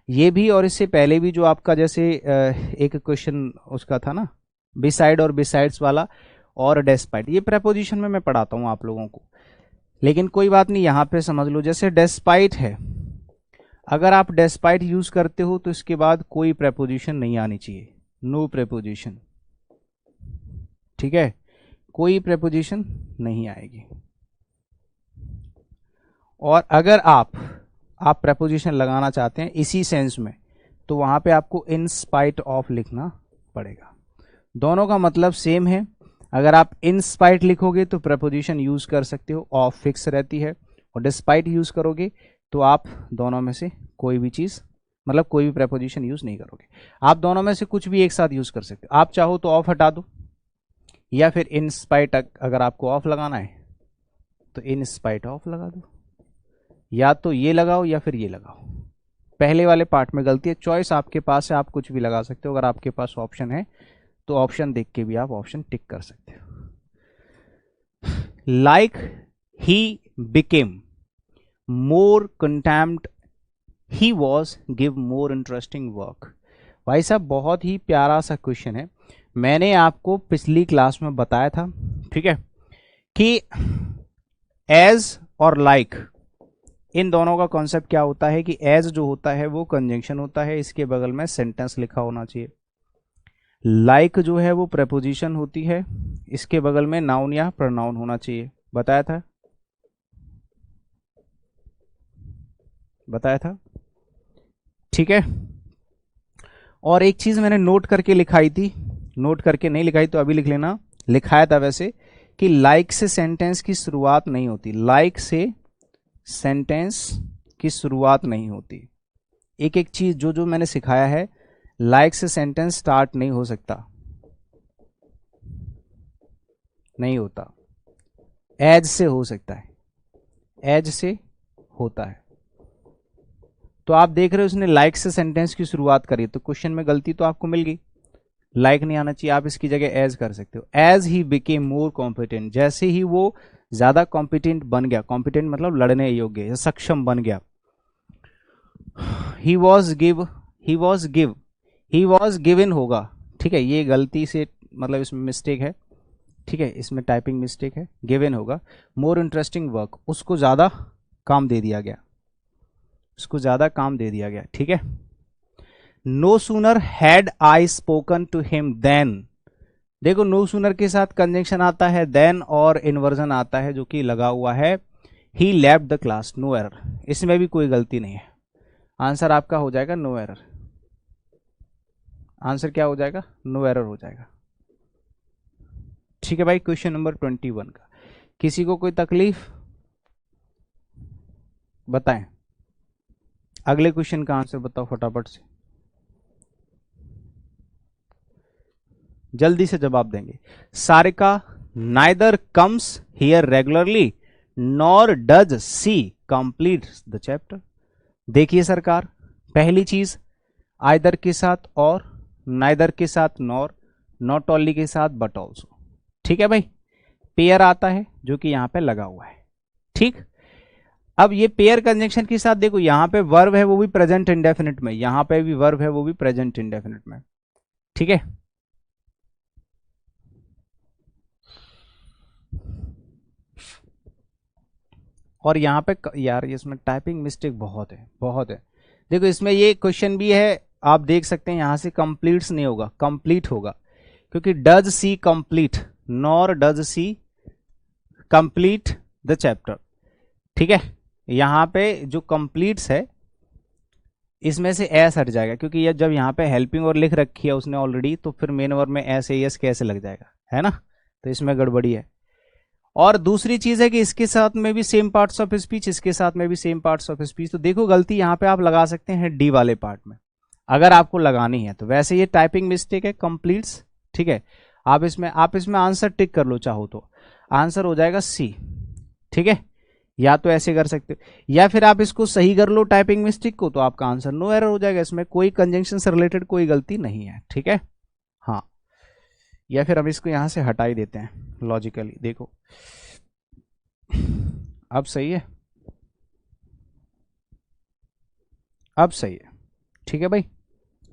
ये भी, और इससे पहले भी जो आपका जैसे एक क्वेश्चन उसका था ना, बिसाइड और बिसाइड्स वाला और डेस्पाइट, ये प्रेपोजिशन में मैं पढ़ाता हूं आप लोगों को, लेकिन कोई बात नहीं, यहां पे समझ लो। जैसे डेस्पाइट है, अगर आप डेस्पाइट यूज करते हो तो इसके बाद कोई प्रेपोजिशन नहीं आनी चाहिए, नो प्रेपोजिशन, ठीक है, कोई प्रेपोजिशन नहीं आएगी। और अगर आप प्रेपोजिशन लगाना चाहते हैं इसी सेंस में, तो वहां पे आपको इन स्पाइट ऑफ लिखना पड़ेगा। दोनों का मतलब सेम है। अगर आप इन स्पाइट लिखोगे तो प्रेपोजिशन यूज कर सकते हो, ऑफ फिक्स रहती है, और डिस्पाइट यूज करोगे तो आप दोनों में से कोई भी चीज, मतलब कोई भी प्रेपोजिशन यूज नहीं करोगे। आप दोनों में से कुछ भी एक साथ यूज कर सकते हो। आप चाहो तो ऑफ हटा दो, या फिर इन स्पाइट, अगर आपको ऑफ लगाना है तो इन स्पाइट ऑफ लगा दो, या तो ये लगाओ या फिर ये लगाओ। पहले वाले पार्ट में गलती है, चॉइस आपके पास है, आप कुछ भी लगा सकते हो। अगर आपके पास ऑप्शन है तो ऑप्शन देख के भी आप ऑप्शन टिक कर सकते हो। Like he became more contempt he was give more interesting work. भाई साहब बहुत ही प्यारा सा क्वेश्चन है, मैंने आपको पिछली क्लास में बताया था, ठीक है, कि एज और लाइक इन दोनों का कॉन्सेप्ट क्या होता है कि एज जो होता है वो कंजंक्शन होता है, इसके बगल में सेंटेंस लिखा होना चाहिए। लाइक जो है वो प्रेपोजिशन होती है, इसके बगल में नाउन या प्रोनाउन होना चाहिए। बताया था, ठीक है। और एक चीज मैंने नोट करके लिखाई थी, नोट करके नहीं लिखाई तो अभी लिख लेना, लिखाया था वैसे, कि लाइक से सेंटेंस की शुरुआत नहीं होती, लाइक से सेंटेंस की शुरुआत नहीं होती। एक एक चीज जो मैंने सिखाया है, लाइक से सेंटेंस स्टार्ट नहीं हो सकता, नहीं होता। एज से हो सकता है, एज से होता है। तो आप देख रहे हो उसने लाइक से सेंटेंस की शुरुआत करी, तो क्वेश्चन में गलती तो आपको मिल गई, लाइक नहीं आना चाहिए, आप इसकी जगह एज कर सकते हो। As he became more competent, जैसे ही वो ज्यादा कॉम्पिटेंट बन गया, कॉम्पिटेंट मतलब लड़ने योग्य या सक्षम बन गया। ही वॉज गिवन होगा, ठीक है, ये गलती से मतलब इसमें मिस्टेक है, ठीक है, इसमें टाइपिंग मिस्टेक है, गिवन होगा। मोर इंटरेस्टिंग वर्क, उसको ज्यादा काम दे दिया गया, उसको ज्यादा काम दे दिया गया, ठीक है। No sooner had I spoken to him then, देखो नो सूनर के साथ कंजंक्शन आता है देन, और इन्वर्जन आता है जो कि लगा हुआ है he left the class, no error, इसमें भी कोई गलती नहीं है। आंसर आपका हो जाएगा नो एरर, आंसर क्या हो जाएगा, नो एरर हो जाएगा, ठीक है भाई। क्वेश्चन नंबर 21 का किसी को कोई तकलीफ बताएं, अगले क्वेश्चन का आंसर बताओ फटाफट से, जल्दी से जवाब देंगे। Sarika neither comes here regularly nor does she complete the chapter. देखिए सरकार, पहली चीज आइदर के साथ और, नाइदर के साथ नॉर, नॉट ओनली के साथ बट ऑल्सो, ठीक है भाई। पेयर आता है जो कि यहां पे लगा हुआ है, ठीक। अब ये पेयर कंजंक्शन के साथ देखो, यहां पे वर्ब है वो भी प्रेजेंट इंडेफिनिट में, यहां पे भी वर्ब है वो भी प्रेजेंट इंडेफिनिट में, ठीक है। और यहां पे यार इसमें टाइपिंग मिस्टेक बहुत है। देखो इसमें ये क्वेश्चन भी है, आप देख सकते हैं यहां से कंप्लीट्स नहीं होगा, कंप्लीट होगा, क्योंकि does she complete nor does she complete the chapter, ठीक है। यहां पे जो कंप्लीट्स है इसमें से एस हट जाएगा, क्योंकि ये जब यहां पे हेल्पिंग और लिख रखी है उसने ऑलरेडी, तो फिर मेन वर्ब में एस एस कैसे लग जाएगा, है ना, तो इसमें गड़बड़ी है। और दूसरी चीज है कि इसके साथ में भी सेम पार्ट्स ऑफ स्पीच, इसके साथ में भी सेम पार्ट्स ऑफ स्पीच, तो देखो गलती यहां पे आप लगा सकते हैं डी वाले पार्ट में, अगर आपको लगानी है तो। वैसे ये टाइपिंग मिस्टेक है, कंप्लीट्स, ठीक है। आप इसमें आंसर टिक कर लो चाहो तो। आंसर हो जाएगा सी। ठीक है, या तो ऐसे कर सकते हो, या फिर आप इसको सही कर लो टाइपिंग मिस्टेक को, तो आपका आंसर नो एरर हो जाएगा। इसमें कोई कंजंक्शन से रिलेटेड कोई गलती नहीं है। ठीक है, हाँ, या फिर हम इसको यहां से हटा ही देते हैं लॉजिकली। देखो अब सही है, अब सही है। ठीक है भाई,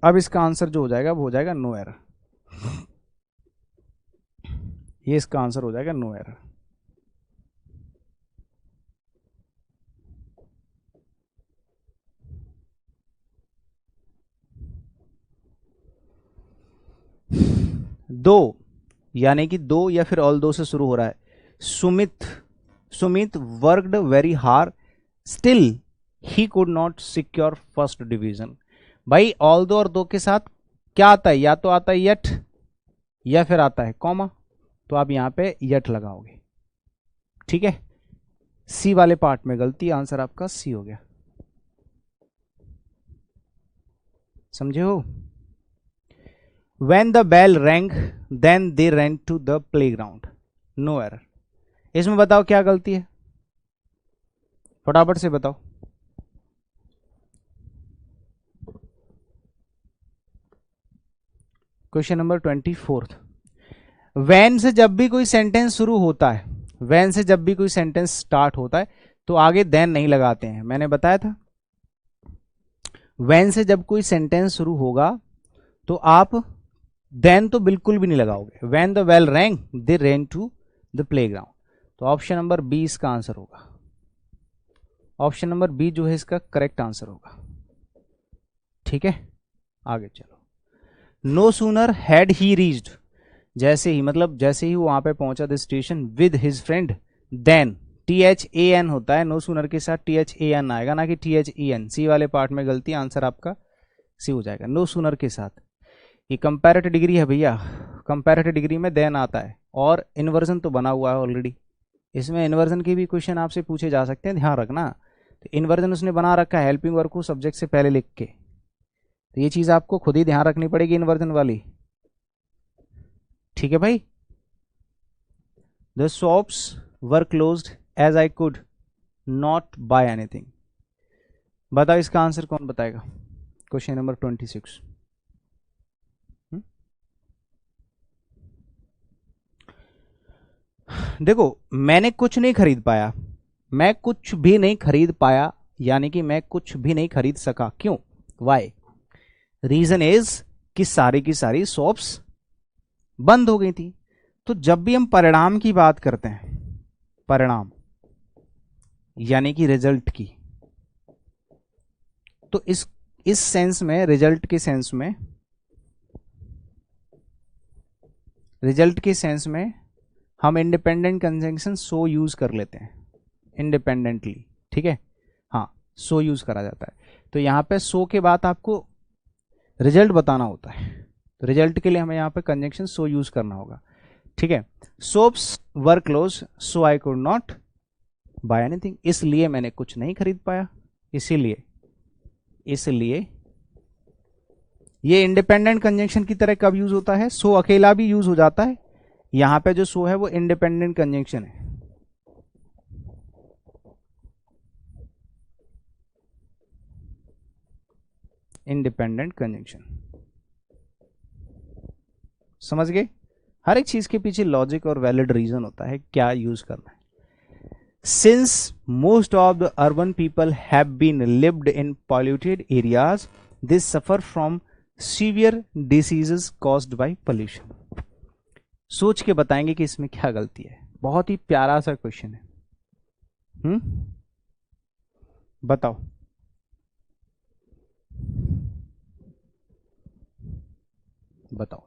अब इसका आंसर जो हो जाएगा वो हो जाएगा नो एरर। ये इसका आंसर हो जाएगा नो एरर। दो, यानी कि दो या फिर ऑल दो से शुरू हो रहा है। Sumit worked very hard still he could not secure first division. भाई ऑल दो और दो के साथ क्या आता है, या तो आता है यट या फिर आता है कॉमा, तो आप यहां पे यट लगाओगे। ठीक है, सी वाले पार्ट में गलती, आंसर आपका सी हो गया। समझे हो? When the bell rang, then they ran to the playground. No error. इसमें बताओ क्या गलती है, फटाफट से बताओ। Question number 24। वैन से जब भी कोई सेंटेंस शुरू होता है, वैन से जब भी कोई सेंटेंस स्टार्ट होता है तो आगे देन नहीं लगाते हैं। मैंने बताया था वैन से जब कोई सेंटेंस शुरू होगा तो आप देन तो बिल्कुल भी नहीं लगाओगे। When the bell rang they ran to the playground. तो ऑप्शन नंबर बी इसका आंसर होगा। ऑप्शन नंबर बी जो है इसका करेक्ट आंसर होगा। ठीक है, आगे चलो। No sooner had he reached, जैसे ही मतलब जैसे ही वो वहां पे पहुंचा the station with his friend, then THAN होता है, नो सूनर के साथ THAN आएगा ना कि THEN। सी वाले पार्ट में गलती, आंसर आपका सी हो जाएगा। नो सूनर के साथ, ये कंपैरेटिव डिग्री है भैया, कंपैरेटिव डिग्री में देन आता है और इन्वर्जन तो बना हुआ है ऑलरेडी। इसमें इन्वर्जन के भी क्वेश्चन आपसे पूछे जा सकते हैं, ध्यान रखना। तो इन्वर्जन उसने बना रखा है हेल्पिंग वर्ब को सब्जेक्ट से पहले लिख के, तो ये चीज आपको खुद ही ध्यान रखनी पड़ेगी इन्वर्जन वाली। ठीक है भाई। The shops were closed as I could not buy anything. बताओ इसका आंसर कौन बताएगा? Question number 26। देखो, मैंने कुछ नहीं खरीद पाया, मैं कुछ भी नहीं खरीद पाया, यानी कि मैं कुछ भी नहीं खरीद सका। क्यों? वाई? रीजन इज कि सारी की सारी शॉप्स बंद हो गई थी। तो जब भी हम परिणाम की बात करते हैं, परिणाम यानी कि रिजल्ट की, तो इस सेंस में, रिजल्ट के सेंस में, रिजल्ट के सेंस में हम इंडिपेंडेंट कंजंक्शन सो यूज कर लेते हैं इंडिपेंडेंटली। ठीक है, हाँ, सो यूज करा जाता है। तो यहां पे सो के बाद आपको रिजल्ट बताना होता है, तो रिजल्ट के लिए हमें यहां पे कंजंक्शन सो यूज करना होगा। ठीक है, shops were close so I could not buy anything, इसलिए मैंने कुछ नहीं खरीद पाया। इसीलिए ये इंडिपेंडेंट कंजंक्शन की तरह कब यूज होता है? सो अकेला भी यूज हो जाता है। यहां पे जो सो है वो इंडिपेंडेंट कंजंक्शन है। इंडिपेंडेंट कंजंक्शन, समझ गए? हर एक चीज के पीछे लॉजिक और वैलिड रीजन होता है क्या यूज करना है। Since most of the urban people have been lived in polluted areas, they suffer from severe diseases caused by pollution. सोच के बताएंगे कि इसमें क्या गलती है। बहुत ही प्यारा सा क्वेश्चन है। बताओ। बताओ।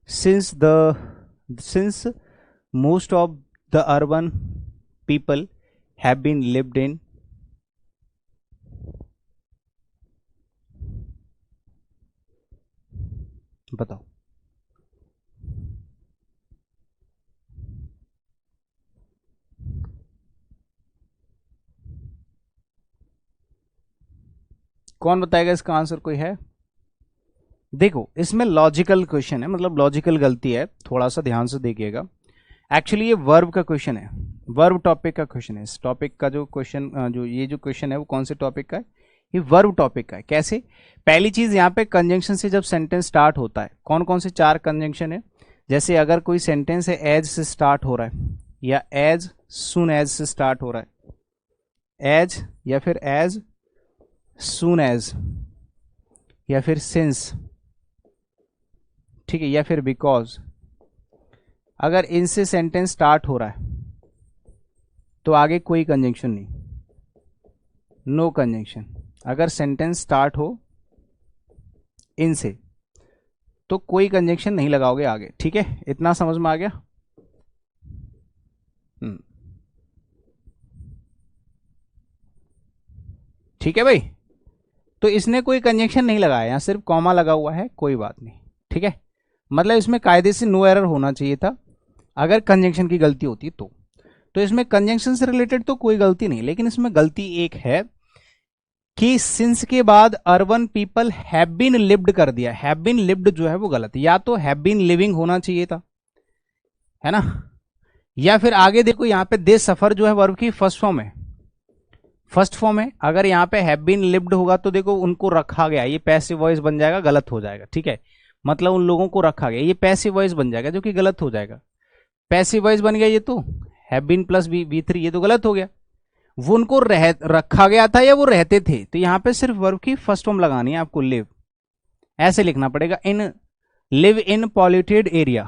since most of the urban people have been lived in बताओ। कौन बताएगा इसका आंसर? कोई है? देखो, इसमें लॉजिकल क्वेश्चन है, मतलब लॉजिकल गलती है, थोड़ा सा ध्यान से देखिएगा। एक्चुअली ये वर्ब का क्वेश्चन है, वर्ब टॉपिक का क्वेश्चन है। इस टॉपिक का जो क्वेश्चन जो क्वेश्चन है वो कौन से टॉपिक का है? ये वर्ब टॉपिक का है। कैसे? पहली चीज यहाँ पे कंजंक्शन से जब सेंटेंस स्टार्ट होता है, कौन कौन से 4 कंजंक्शन है? जैसे अगर कोई सेंटेंस है एज से स्टार्ट हो रहा है, या एज सून एज से स्टार्ट हो रहा है, एज या फिर एज सून एज या फिर सिंस, ठीक है, या फिर बिकॉज, अगर इनसे सेंटेंस स्टार्ट हो रहा है तो आगे कोई कंजंक्शन नहीं, नो कंजंक्शन। अगर सेंटेंस स्टार्ट हो इनसे तो कोई कंजंक्शन नहीं लगाओगे आगे, ठीक है? इतना समझ में आ गया? ठीक है भाई, तो इसने कोई कंजंक्शन नहीं लगाया, यहां सिर्फ कॉमा लगा हुआ है, कोई बात नहीं, ठीक है? मतलब इसमें कायदे से नो एरर होना चाहिए था अगर कंजंक्शन की गलती होती तो इसमें कंजंक्शन से रिलेटेड तो कोई गलती नहीं, लेकिन इसमें गलती एक है कि सिंस के बाद urban people have been lived कर दिया। हैव बीन लिव्ड जो है वो गलत है, या तो हैव बीन लिविंग होना चाहिए था, है ना? या फिर आगे देखो यहाँ पे दे सफर जो है वर्ब की फर्स्ट फॉर्म है, फर्स्ट फॉर्म है। अगर यहाँ पे हैव बीन लिव्ड होगा तो देखो उनको रखा गया, ये पैसिव वॉइस बन जाएगा, गलत हो जाएगा, ठीक है? मतलब उन लोगों को रखा गया, ये पैसिव वॉइस बन जाएगा जो कि गलत हो जाएगा। पैसिव वॉइस बन गया ये तो, हैव बीन प्लस V3, ये तो गलत हो गया। वो उनको रखा गया था या वो रहते थे, तो यहां पे सिर्फ वर्ब की फर्स्ट फॉर्म लगानी है आपको, लिव, ऐसे लिखना पड़ेगा, in live in polluted area,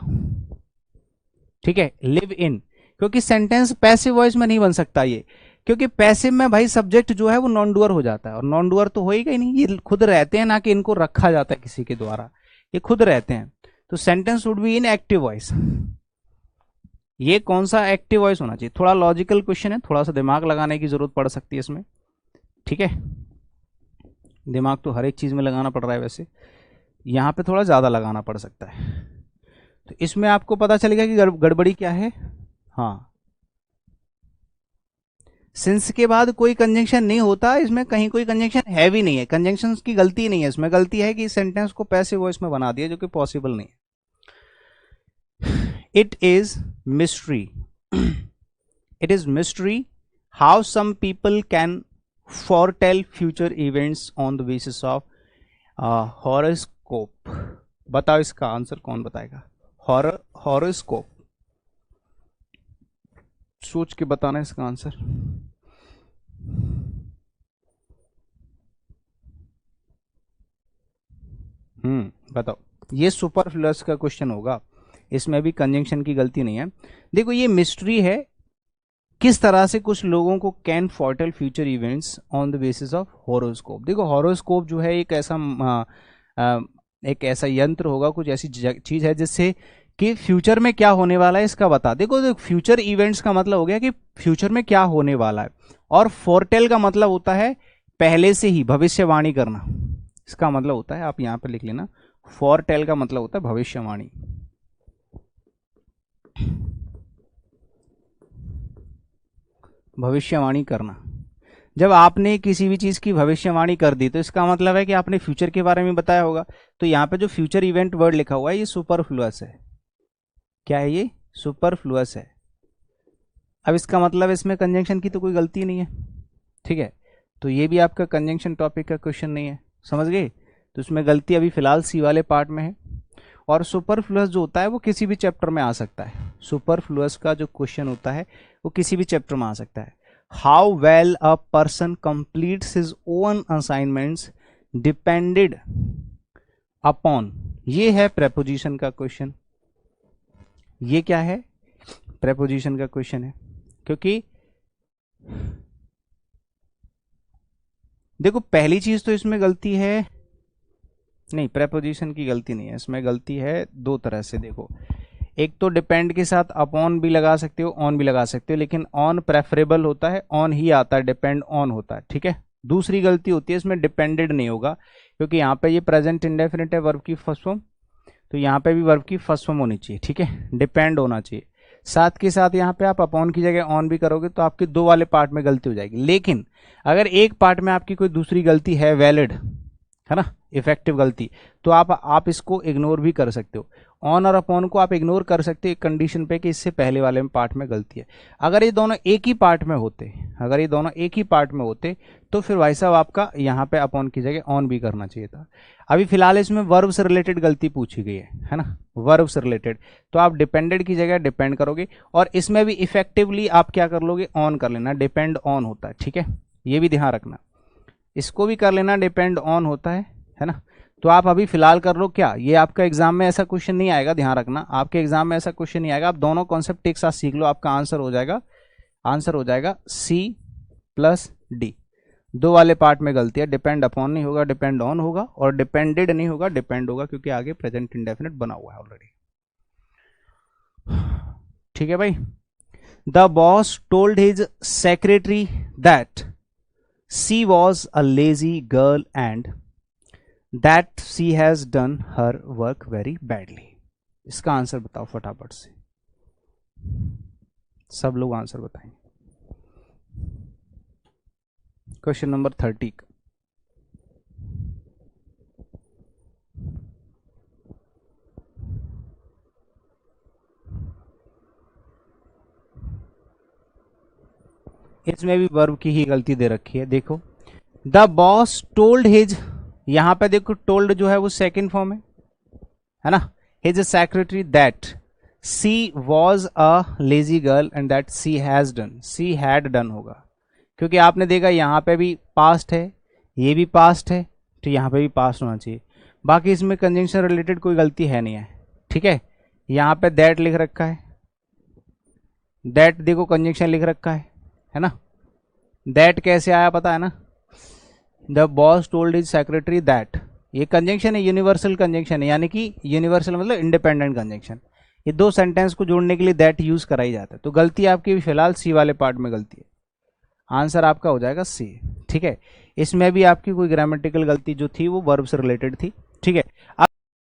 ठीक है? लिव इन, क्योंकि सेंटेंस पैसिव वॉइस में नहीं बन सकता ये, क्योंकि पैसिव में भाई सब्जेक्ट जो है वो नॉन डूअर हो जाता है, और नॉन डूअर तो होएगा ही नहीं, ये खुद रहते हैं, ना कि इनको रखा जाता है किसी के द्वारा, ये खुद रहते हैं। तो sentence would be in active voice. ये कौन सा एक्टिव वॉइस होना चाहिए? थोड़ा लॉजिकल क्वेश्चन है, थोड़ा सा दिमाग लगाने की जरूरत पड़ सकती है इसमें, ठीक है? दिमाग तो हर एक चीज में लगाना पड़ रहा है, वैसे यहां पे थोड़ा ज्यादा लगाना पड़ सकता है। तो इसमें आपको पता चलेगा कि गड़बड़ी क्या है। हाँ, सिंस के बाद कोई कंजंक्शन नहीं होता, इसमें कहीं कोई कंजंक्शन है भी नहीं है, कंजंक्शन की गलती नहीं है इसमें, गलती है कि सेंटेंस को पैसिव वॉइस में बना दिया, जो कि पॉसिबल नहीं है। It is mystery. It is mystery how some people can foretell future events on the basis of horoscope. बताओ इसका आंसर कौन बताएगा? हॉरोस्कोप, सोच के बताना इसका आंसर। बताओ, ये सुपरफ्लुअस का क्वेश्चन होगा, इसमें भी कंजंक्शन की गलती नहीं है। देखो ये मिस्ट्री है, किस तरह से कुछ लोगों को can foretell future events on the basis of horoscope. देखो हॉरोस्कोप जो है एक ऐसा यंत्र होगा, कुछ ऐसी चीज है जिससे कि फ्यूचर में क्या होने वाला है इसका बता। देखो फ्यूचर इवेंट्स का मतलब हो गया कि फ्यूचर में क्या होने वाला है, और फोरटेल का मतलब होता है पहले से ही भविष्यवाणी करना, इसका मतलब होता है, आप यहां पर लिख लेना, फोरटेल का मतलब होता है भविष्यवाणी। भविष्यवाणी करना, जब आपने किसी भी चीज की भविष्यवाणी कर दी तो इसका मतलब है कि आपने फ्यूचर के बारे में बताया होगा। तो यहां पे जो फ्यूचर इवेंट वर्ड लिखा हुआ है ये सुपरफ्लुअस है। क्या है ये? सुपरफ्लुअस है। अब इसका मतलब इसमें कंजंक्शन की तो कोई गलती नहीं है, ठीक है? तो ये भी आपका कंजंक्शन टॉपिक का क्वेश्चन नहीं है, समझ गए? तो इसमें गलती अभी फिलहाल सी वाले पार्ट में है। और सुपरफ्लुअस जो होता है वो किसी भी चैप्टर में आ सकता है, सुपरफ्लुअस का जो क्वेश्चन होता है वो किसी भी चैप्टर में आ सकता है। How well a person completes his own assignments depended upon, ये है प्रेपोजिशन का क्वेश्चन। ये क्या है? प्रेपोजिशन का क्वेश्चन है। क्योंकि देखो पहली चीज तो इसमें गलती है नहीं, प्रेपोजिशन की गलती नहीं है इसमें, गलती है दो तरह से। देखो एक तो डिपेंड के साथ अपॉन भी लगा सकते हो, ऑन भी लगा सकते हो, लेकिन ऑन प्रेफरेबल होता है, ऑन ही आता है, डिपेंड ऑन होता है, ठीक है? दूसरी गलती होती है इसमें डिपेंडेड नहीं होगा, क्योंकि यहाँ पे ये प्रेजेंट इंडेफिनिट है वर्ब की फर्स्ट फॉर्म, तो यहाँ पे भी वर्ब की फर्स्ट फॉर्म होनी चाहिए, ठीक है? डिपेंड होना चाहिए। साथ के साथ यहाँ पे आप अपॉन की जगह ऑन भी करोगे तो आपके दो वाले पार्ट में गलती हो जाएगी। लेकिन अगर एक पार्ट में आपकी कोई दूसरी गलती है वैलिड, है ना, इफेक्टिव गलती। तो आप इसको इग्नोर भी कर सकते हो। ऑन और अपॉन को आप इग्नोर कर सकते हो एक कंडीशन पे कि इससे पहले वाले में पार्ट में गलती है। अगर ये दोनों एक ही पार्ट में होते, तो फिर भाई साहब आपका यहाँ पे अपॉन की जगह ऑन भी करना चाहिए था। अभी फिलहाल इसमें वर्ब से रिलेटेड गलती पूछी गई है ना, वर्ब से रिलेटेड, तो आप डिपेंडेड की जगह डिपेंड करोगे, और इसमें भी इफेक्टिवली आप क्या कर लोगे, ऑन कर लेना, डिपेंड ऑन होता है, ठीक है, ये भी ध्यान रखना। इसको भी कर लेना, डिपेंड ऑन होता है ना। तो आप अभी फिलहाल कर लो क्या, ये आपका एग्जाम में ऐसा क्वेश्चन नहीं आएगा, ध्यान रखना, आपके एग्जाम में ऐसा क्वेश्चन नहीं आएगा। आप दोनों कॉन्सेप्ट एक साथ सीख लो, आपका आंसर हो जाएगा C+D। दो वाले पार्ट में गलती है, डिपेंड अपॉन नहीं होगा, डिपेंड ऑन होगा, और डिपेंडेड नहीं होगा, डिपेंड होगा, क्योंकि आगे प्रेजेंट इंडेफिनिट बना हुआ है ऑलरेडी। ठीक है भाई। The boss told his secretary that she was a lazy girl and that she has done her work very badly. इसका आंसर बताओ फटाफट से, सब लोग आंसर बताएंगे। क्वेश्चन नंबर 30 का इसमें भी वर्ब की ही गलती दे रखी है। देखो, द बॉस टोल्ड हिज, यहां पे देखो टोल्ड जो है वो सेकंड फॉर्म है ना, his secretary that she was a lazy girl and that she has done, she had done होगा, क्योंकि आपने देखा यहां पे भी पास्ट है, ये भी पास्ट है, तो यहां पे भी पास्ट होना चाहिए। बाकी इसमें कंजंक्शन रिलेटेड कोई गलती है नहीं है, ठीक है। यहां पे दैट लिख रखा है, दैट देखो कंजंक्शन लिख रखा है ना, दैट कैसे आया पता है ना, the boss told his secretary that, ये कंजंक्शन है, यूनिवर्सल कंजंक्शन है, यानी कि यूनिवर्सल मतलब इंडिपेंडेंट कंजंक्शन। ये दो सेंटेंस को जोड़ने के लिए दैट यूज कराई जाता है। तो गलती आपकी फिलहाल सी वाले पार्ट में गलती है, आंसर आपका हो जाएगा सी, ठीक है। इसमें भी आपकी कोई ग्रामेटिकल गलती जो थी वो वर्ब से रिलेटेड थी, ठीक है।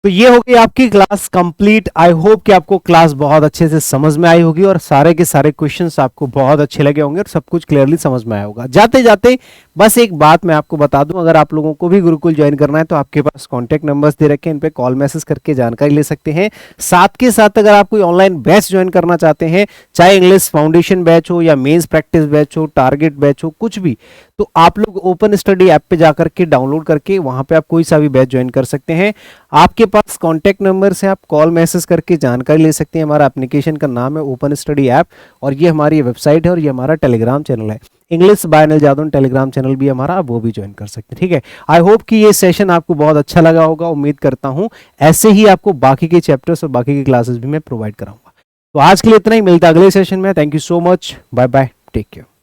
तो ये हो गई आपकी क्लास कंप्लीट। आई होप कि आपको क्लास बहुत अच्छे से समझ में आई होगी और सारे के सारे क्वेश्चंस आपको बहुत अच्छे लगे होंगे और सब कुछ क्लियरली समझ में आया होगा। जाते जाते बस एक बात मैं आपको बता दूं, अगर आप लोगों को भी गुरुकुल ज्वाइन करना है तो आपके पास कॉन्टैक्ट नंबर्स दे रखे हैं, इन पे कॉल मैसेज करके जानकारी ले सकते हैं। साथ के साथ अगर आप कोई ऑनलाइन बैच ज्वाइन करना चाहते हैं, चाहे इंग्लिश फाउंडेशन बैच हो या मेंस प्रैक्टिस बैच हो, टारगेट बैच हो, कुछ भी, तो आप लोग ओपन स्टडी ऐप पे जाकर के डाउनलोड करके वहां पे आप कोई सा भी बैच ज्वाइन कर सकते हैं। आपके पास कॉन्टैक्ट नंबर से आप कॉल मैसेज करके जानकारी ले सकते हैं। हमारा एप्लीकेशन का नाम है ओपन स्टडी ऐप और ये हमारी वेबसाइट है और ये हमारा टेलीग्राम चैनल है, English by Anil Jadaun Telegram channel भी हमारा, आप वो भी ज्वाइन कर सकते हैं, ठीक है। आई होप कि ये सेशन आपको बहुत अच्छा लगा होगा, उम्मीद करता हूं ऐसे ही आपको बाकी के चैप्टर्स और बाकी की क्लासेस भी मैं प्रोवाइड कराऊंगा। तो आज के लिए इतना ही, मिलता है अगले सेशन में। Thank you so much, bye bye, take care.